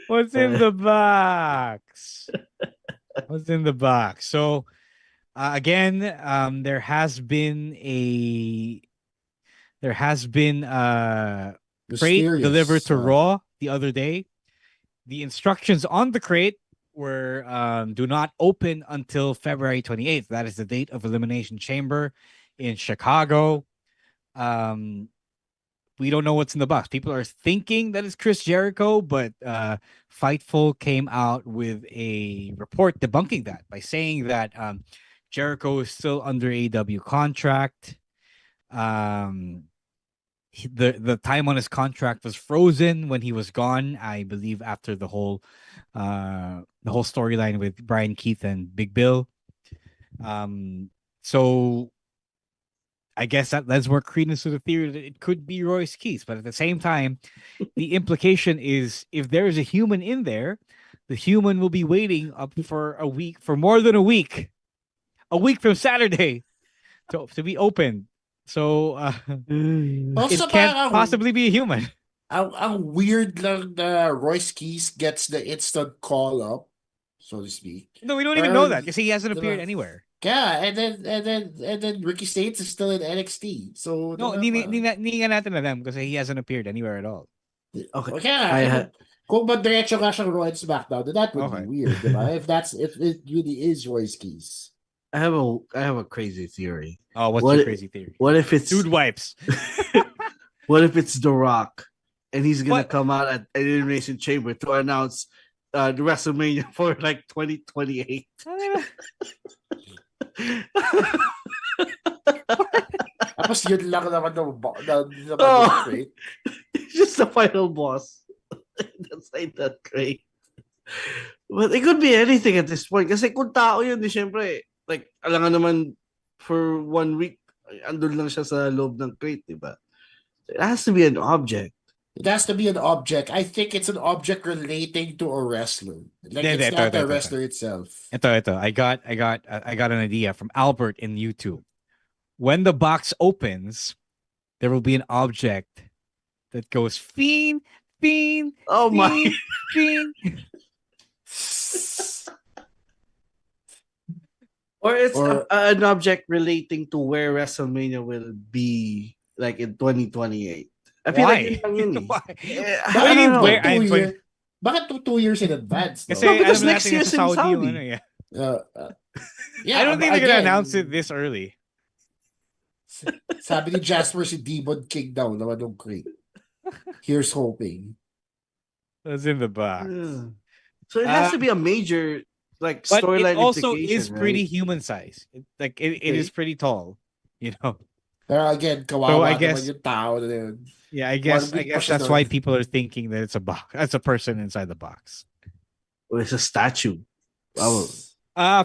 What's in the box? What's in the box? So, again, there has been crate delivered to Raw the other day. The instructions on the crate were do not open until February 28th. That is the date of Elimination Chamber in Chicago. We don't know what's in the box. People are thinking that it's Chris Jericho, but Fightful came out with a report debunking that by saying that Jericho is still under AEW contract. The time on his contract was frozen when he was gone, I believe, after the whole storyline with Brian Keith and Big Bill. So I guess that lends more credence to the theory that it could be Royce Keith. But at the same time, the implication is if there is a human in there, the human will be waiting up for a week, for more than a week from Saturday to be opened. So it can't possibly be a human. Ang weird lang na Royce Keith gets the instant call up, so to speak. No, we don't even know that because he hasn't appeared anywhere. Yeah, and then Ricky States is still in NXT. So no, hindi nga natin alam because he hasn't appeared anywhere at all. Okay. Kung diretso nga siyang Raw and SmackDown, then that would be weird, diba? If it really is Royce Keith. I have a crazy theory. Oh, what's your crazy theory? What if it's dude wipes? What if it's The Rock, and he's gonna come out at Elimination Chamber to announce the WrestleMania for like 2028? Tapos yun lang naman straight. It's just the final boss. That's like that great. But it could be anything at this point. Kasi kung tao yun, di syempre, like, alangan naman for 1 week, andun lang siya sa loob ng crate, di ba? It has to be an object. It has to be an object. I think it's an object relating to a wrestler. Like Hindi, it's not the ito. wrestler itself. Ito. I got an idea from Albert in YouTube. When the box opens, there will be an object that goes fiend. Oh my! Fiend. Or it's an object relating to where WrestleMania will be, like in 2028. I feel like yun lang yun eh. Why? I don't know. Bakit 2 years in advance? Kasi No, because alam next natin year's sa in Saudi. Saudi. Yeah, I don't think they're gonna announce it this early. Sabi ni Jasper si Demon King daw naman ng crate. Here's hoping. It's in the box. So it has to be a major like But storyline it also implication, is pretty human size. It is pretty tall, you know. Pero again, kawawa naman yung tao na yun. Yeah, I guess that's why people are thinking that it's a box. That's a person inside the box. Or it's a statue. Wow.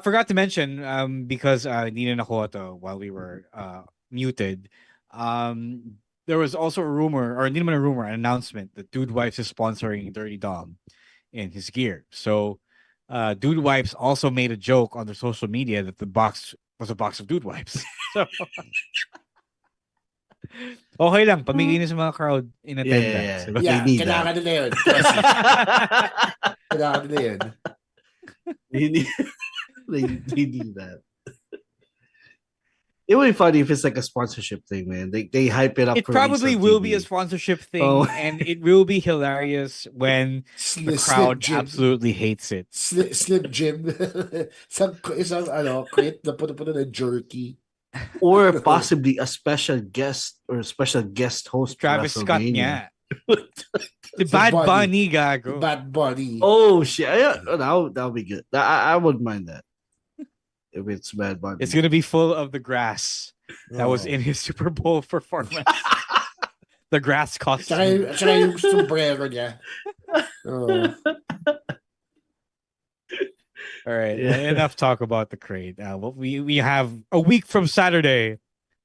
Forgot to mention, because Nina Nakoto, while we were muted, there was also a rumor, or not a rumor, an announcement that Dude Wipes is sponsoring Dirty Dom in his gear. So Dude Wipes also made a joke on their social media that the box was a box of Dude Wipes. So okay lang, pamigay na sa mga crowd in attendance. Yeah, kailangan nila yun. Kailangan nila yun. They need that. It would be funny if it's like a sponsorship thing, man. They hype it up. It probably will be a sponsorship thing, and it will be hilarious when the crowd absolutely hates it. Slim Jim. isang crate na puno na jerky. Or possibly a special guest or special guest host. Travis Scott niya. The Bad Bunny gago. Bad Bunny. Oh shit! That'll be good. I wouldn't mind that. If it's Bad Bunny, it's gonna be full of the grass that was in his Super Bowl performance. The grass costume. Tsaka yung sombrero niya. All right, enough talk about the crate. We have a week from Saturday.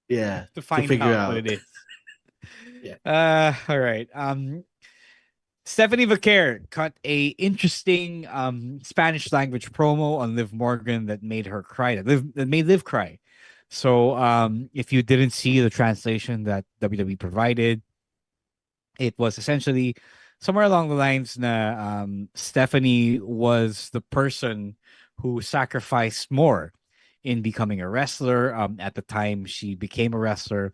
Yeah, to find out what it is. Yeah. All right. Stephanie Vaquer cut a interesting Spanish language promo on Liv Morgan that made her cry. That made Liv cry. So if you didn't see the translation that WWE provided, it was essentially somewhere along the lines na Stephanie was the person who sacrificed more in becoming a wrestler. At the time she became a wrestler,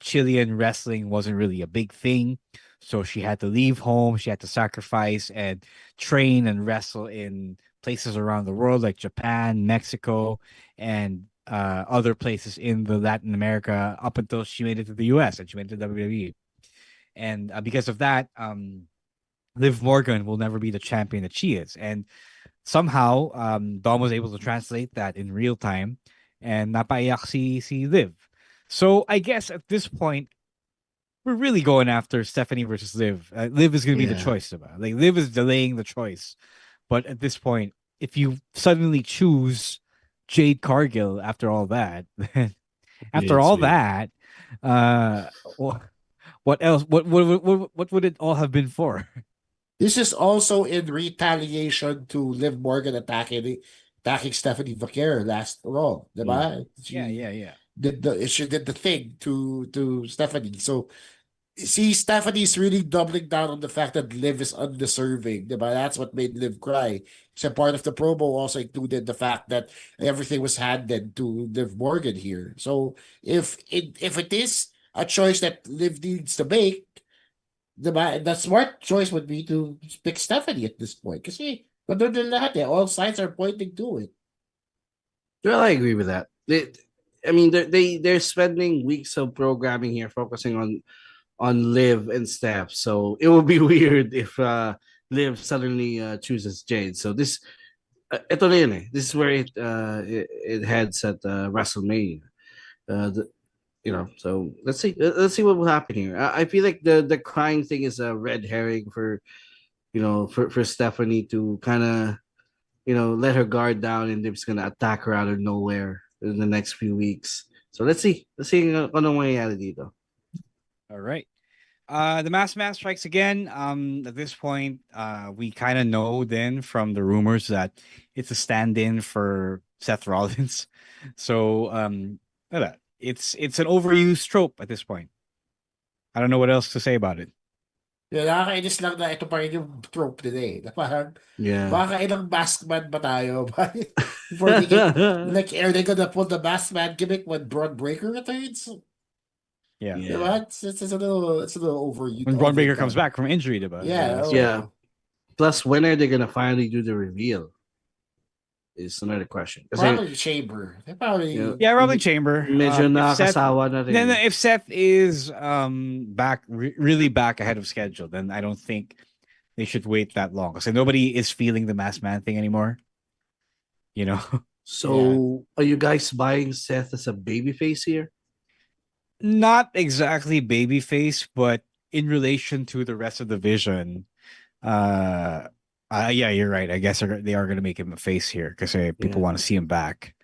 Chilean wrestling wasn't really a big thing. So she had to leave home. She had to sacrifice and train and wrestle in places around the world like Japan, Mexico, and other places in the Latin America up until she made it to the US and she went to WWE. And because of that, Liv Morgan will never be the champion that she is. And somehow, Dom was able to translate that in real time and napaiyak si Liv. So I guess at this point, we're really going after Stephanie versus Liv. Liv is going to be the choice. Like Liv is delaying the choice. But at this point, if you suddenly choose Jade Cargill after all that, what else? What would it all have been for? This is also in retaliation to Liv Morgan attacking Stephanie Vaquer last Raw, diba? Yeah. She did the thing to Stephanie. So see, Stephanie's really doubling down on the fact that Liv is undeserving. Diba? That's what made Liv cry. So part of the promo also included the fact that everything was handed to Liv Morgan here. So if it is a choice that Liv needs to make, the smart choice would be to pick Stephanie at this point. Kasi all signs are pointing to it. Well, I agree with that. They're spending weeks of programming here focusing on Liv and Steph. So it would be weird if Liv suddenly chooses Jade. So this this is where it heads at WrestleMania. So let's see what will happen here. I feel like the crying thing is a red herring for Stephanie to kind of let her guard down, and Liv's gonna attack her out of nowhere in the next few weeks. So let's see kung anong mangyayari dito. All right. The masked man strikes again. At this point, we kind of know then from the rumors that it's a stand-in for Seth Rollins. So, it's an overused trope at this point. I don't know what else to say about it. Yeah, nakakainis lang na ito pa rin yung trope nila eh. Na parang, baka ilang masked man ba tayo? Before they get, like, are they gonna pull the masked man gimmick when Braun Breaker returns? Yeah. Diba? It's a little overused. When Braun Breaker comes back from injury, diba? Yeah. Yeah. Plus, when are they gonna finally do the reveal? Is another question. Probably Chamber. They probably probably Chamber. Medyo nakakasawa na rin. Then if Seth is back really back ahead of schedule, then I don't think they should wait that long because nobody is feeling the masked man thing anymore. You know. So are you guys buying Seth as a babyface here? Not exactly babyface, but in relation to the rest of the vision, yeah, you're right. I guess they are going to make him a face here because people want to see him back.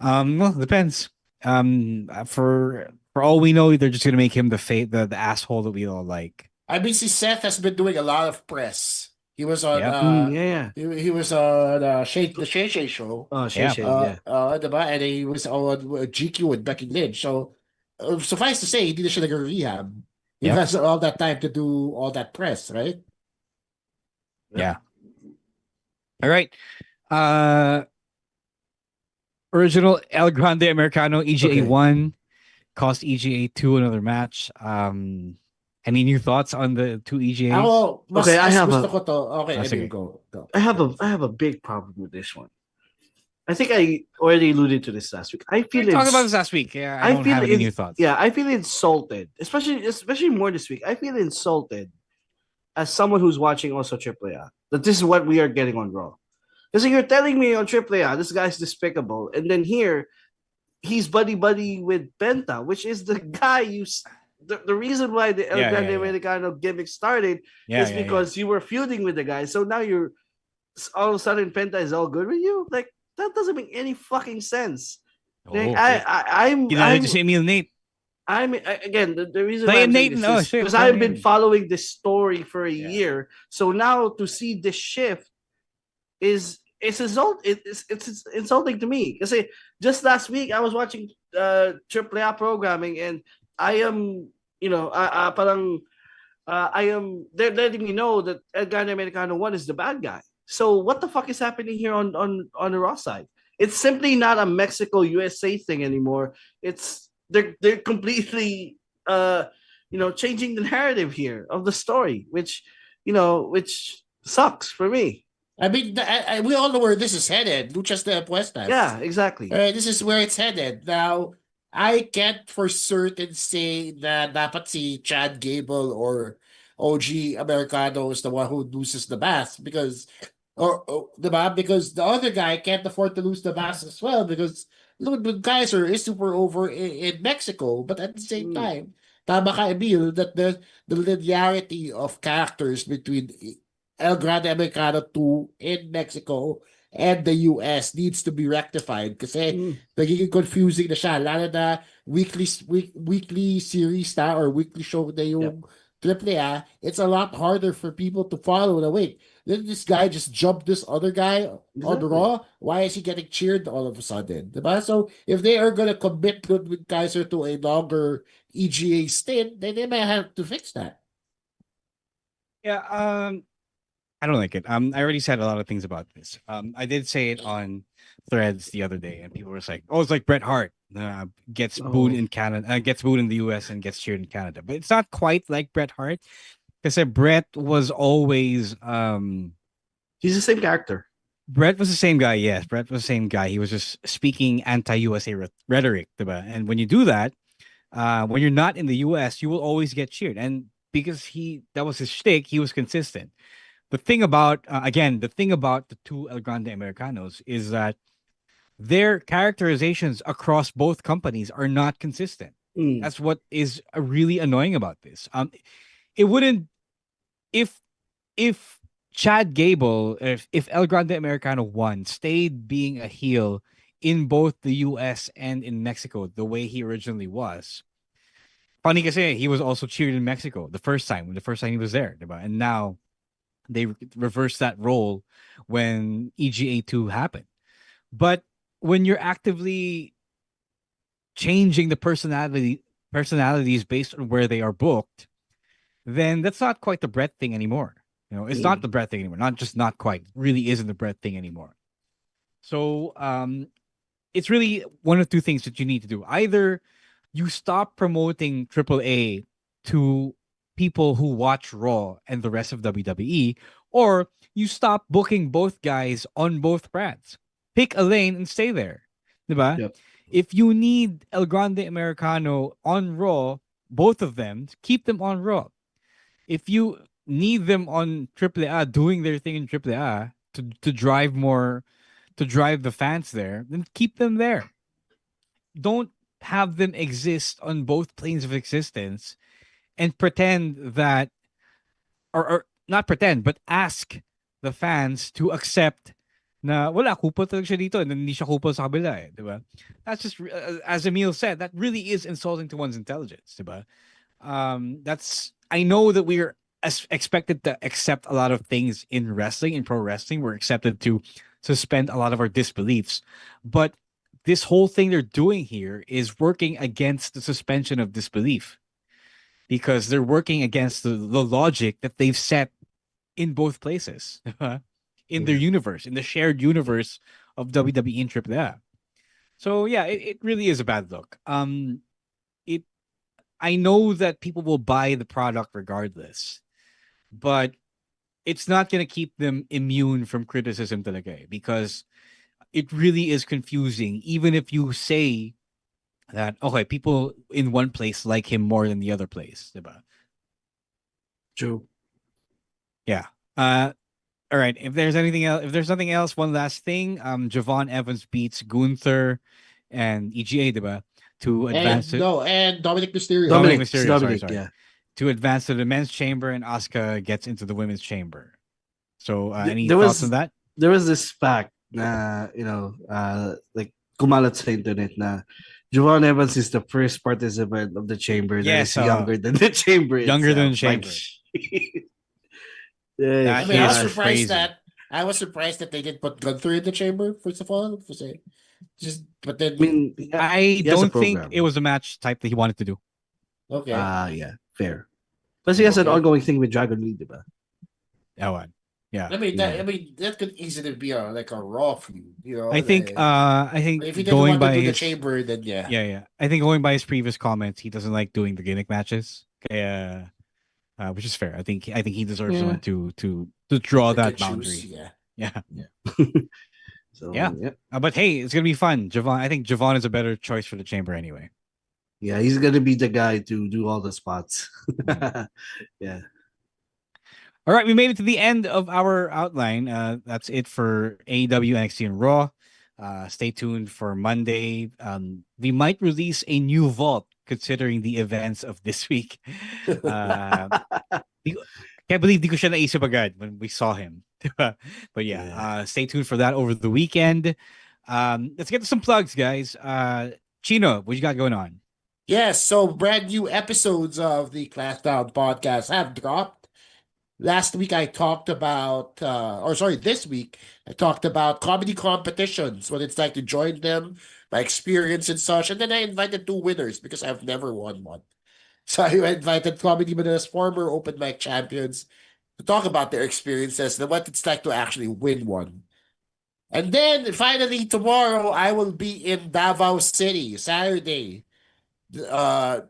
Well, depends. For all we know, they're just going to make him the asshole that we all like. I mean, see, Seth has been doing a lot of press. He was on he was on the Shay Shay show. Oh, Shay Shay, and he was on GQ with Becky Lynch. So suffice to say, he did a rehab. He has all that time to do all that press, right? Yeah. All right. Original El Grande Americano EGA 1 cost EGA 2 another match. Any new thoughts on the two EGAs? I have a big problem with this one. I think I already alluded to this last week. I feel talked about this last week. Yeah, I don't have any new thoughts. Yeah, I feel insulted, especially more this week. I feel insulted as someone who's watching also AAA that this is what we are getting on Raw. Because you're telling me on AAA this guy's despicable, and then here he's buddy with Penta, which is the guy the reason why the El Grande Americano gimmick started is because you were feuding with the guy. So now you're all of a sudden Penta is all good with you. Like that doesn't make any fucking sense. Like, I'm Nate. Again the reason why I'm saying this is because I've been following this story for a year. So now to see this shift it's insulting to me. Because just last week I was watching AAA programming and I am they're letting me know that El Grande Americano 1 is the bad guy. So what the fuck is happening here on the Raw side? It's simply not a Mexico USA thing anymore. It's they're completely changing the narrative here of the story, which sucks for me. I mean, we all know where this is headed. Luchas de Apuestas. Yeah, exactly. This is where it's headed. Now, I can't for certain say that dapat si Chad Gable or OG Americano is the one who loses the mask because the other guy can't afford to lose the mask as well because the guys is super over in Mexico, but at the same time, tama ka, Emil, that the linearity of characters between El Grande Americano 2 in Mexico and the US needs to be rectified kasi nagiging confusing na siya. Lalo na weekly series na or weekly show na yung AAA, it's a lot harder for people to follow. Now, wait, did this guy just jump this other guy on Raw? Why is he getting cheered all of a sudden? Diba? So if they are going to commit Ludwig Kaiser to a longer EGA stint, then they may have to fix that. Yeah, I don't like it. I already said a lot of things about this. I did say it on Threads the other day, and people were like, "Oh, it's like Bret Hart gets booed in Canada, gets booed in the US, and gets cheered in Canada." But it's not quite like Bret Hart because Bret was always he's the same character. Bret was the same guy. Yes, Bret was the same guy. He was just speaking anti-USA rhetoric, diba? And when you do that, when you're not in the US, you will always get cheered, and because that was his shtick, he was consistent. The thing about the two El Grande Americanos is that their characterizations across both companies are not consistent. That's what is really annoying about this. It wouldn't if Chad Gable, if El Grande Americano 1 stayed being a heel in both the US and in Mexico the way he originally was. Funny kasi he was also cheered in Mexico the first time he was there, diba? And now they reversed that role when EGA2 happened. But when you're actively changing the personalities based on where they are booked, then that's not quite the Brett thing anymore. You know, it's not the Brett thing anymore. Not quite. It really isn't the Brett thing anymore. So it's really one of two things that you need to do. Either you stop promoting AAA to people who watch Raw and the rest of WWE, or you stop booking both guys on both brands. Pick a lane and stay there. Diba? Yep. If you need El Grande Americano on Raw, both of them, keep them on Raw. If you need them on AAA doing their thing in AAA to drive the fans there, then keep them there. Don't have them exist on both planes of existence and pretend that, or not pretend, but ask the fans to accept na wala, kupal talaga siya dito and hindi siya kupal sa kabila eh, diba? That's just, as Emil said, that really is insulting to one's intelligence, diba? I know that we're expected to accept a lot of things in wrestling, in pro wrestling. We're accepted to suspend a lot of our disbeliefs, but this whole thing they're doing here is working against the suspension of disbelief, because they're working against the logic that they've set in both places, in their universe, in the shared universe of WWE and AAA. So yeah, it really is a bad look. I know that people will buy the product regardless, but it's not going to keep them immune from criticism talaga, because it really is confusing. Even if you say that, okay, people in one place like him more than the other place, diba? True. Yeah. All right. If there's nothing else, one last thing. Javon Evans beats Gunther and EGA, diba? To advance and Dominic Mysterio. Dominic Mysterio, sorry. Yeah. To advance to the men's chamber, and Asuka gets into the women's chamber. So any There thoughts on that? There was this fact like kumalat sa internet na Javon Evans is the first participant of the chamber that is younger than the chamber younger itself. than the chamber. I mean, I was surprised that they didn't put Gunther in the chamber, first of all. But then I mean, I don't think it was a match type that he wanted to do. Okay. Yeah, fair. Plus, he has an ongoing thing with Dragon Lee, diba? Yeah. I mean, that could easily be a Raw feud, you know. I think if he didn't want to do the chamber, then yeah. Yeah. I think going by his previous comments, he doesn't like doing the gimmick matches. Which is fair. I think he deserves one to draw that boundary. Yeah. So, yeah. But hey, it's gonna be fun. I think Javon is a better choice for the chamber anyway. Yeah, he's gonna be the guy to do all the spots. Yeah. All right, we made it to the end of our outline. That's it for AEW, NXT, and Raw. Stay tuned for Monday. We might release a new vault considering the events of this week. Can't believe di ko siya naisip agad when we saw him. But yeah, stay tuned for that over the weekend. Let's get to some plugs, guys. Chino, what you got going on? Yes, so brand new episodes of the Class Down podcast have dropped. Last week I talked about, this week I talked about comedy competitions, what it's like to join them, my experience and such. And then I invited 2 winners because I've never won one. So I invited Comedy Manala's former open mic champions to talk about their experiences and what it's like to actually win one. And then finally tomorrow I will be in Davao City, Saturday,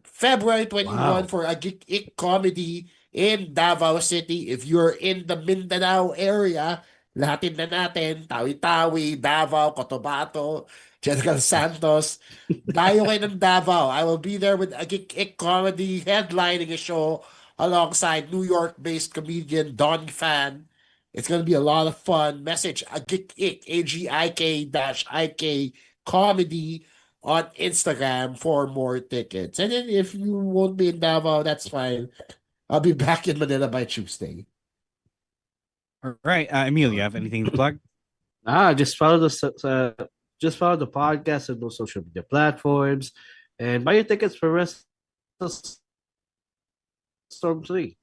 February 21 for a Geek comedy in Davao City. If you're in the Mindanao area, lahatin na natin, Tawi-Tawi, Davao, Cotabato, General Santos, dayo kayo ng Davao. I will be there with a Geek comedy headlining a show alongside New York-based comedian Don Fan. It's going to be a lot of fun. Message a Geek AGIK-IK comedy on Instagram for more tickets. And then if you won't be in Davao, that's fine. I'll be back in Manila by Tuesday. All right. Emil, you have anything to plug? Just follow us Just follow the podcast on those social media platforms and buy your tickets for WrestleStorm 3.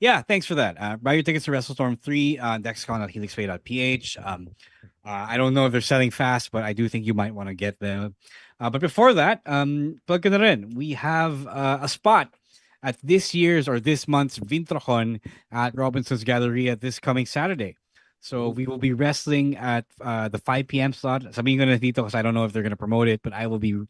Yeah, thanks for that. Buy your tickets to WrestleStorm 3 on dexcon.helixway.ph. I don't know if they're selling fast, but I do think you might want to get them. But before that, plug ko na rin. We have a spot at this year's or this month's Vintrocon at Robinson's Galleria this coming Saturday. So we will be wrestling at the 5 p.m. slot. Sabihin ko na dito because I don't know if they're going to promote it, but I will be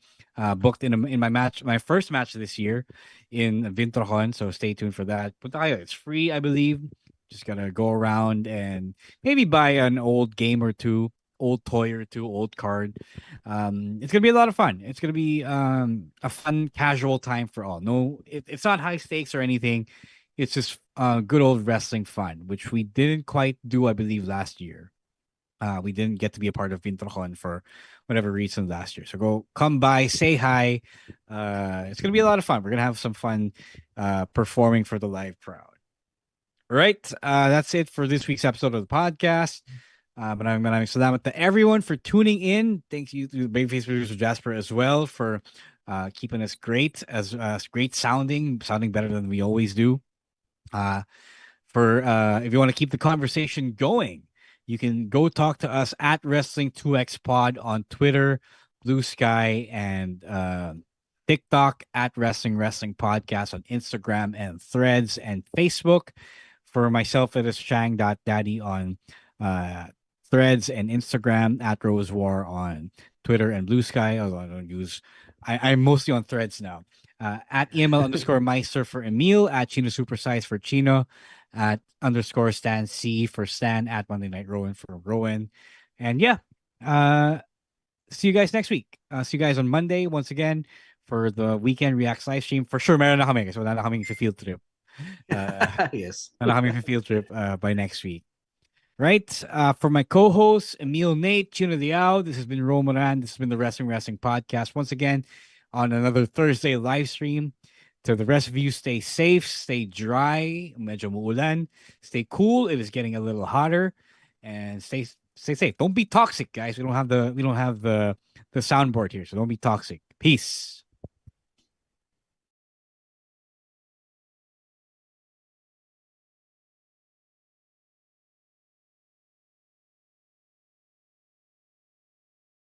booked in my first match this year in Vintrocon. So stay tuned for that. Punta kayo. It's free, I believe. Just gonna go around and maybe buy an old game or two, old toy or two, old card. It's gonna be a lot of fun. It's gonna be a fun, casual time for all. No, it's not high stakes or anything. It's just good old wrestling fun, which we didn't quite do, I believe, last year. We didn't get to be a part of Vintrocon for whatever reason last year. So come by, say hi. It's gonna be a lot of fun. We're gonna have some fun performing for the live crowd. All right, that's it for this week's episode of the podcast. Maraming salamat to everyone for tuning in. Thanks you to Babyface producer Jasper as well for keeping us great great sounding better than we always do. If you want to keep the conversation going, you can go talk to us at Wrestling2X Pod on Twitter, Blue Sky, and TikTok at Wrestling Podcast on Instagram and Threads and Facebook. For myself, it is Chang.Daddy on Threads and Instagram, at Rose War on Twitter and Blue Sky. Although I'm mostly on Threads now. At EML_Meister for Emil, at Chino Supersize for Chino, at _Stan C for Stan, at Monday Night Rowan for Rowan. And yeah, see you guys next week. See you guys on Monday once again for the Weekend Reacts live stream. For sure, meron na kami. So wala na kaming field trip. Yes. Wala na kaming field trip by next week. Right? For my co-hosts, Emil, Nate, Chino Diao, this has been Romaran. This has been the Wrestling Podcast. Once again, on another Thursday live stream. To the rest of you, stay safe, stay dry, medyo muulan, stay cool. It is getting a little hotter, and stay safe. Don't be toxic, guys. We don't have the soundboard here, so don't be toxic. Peace.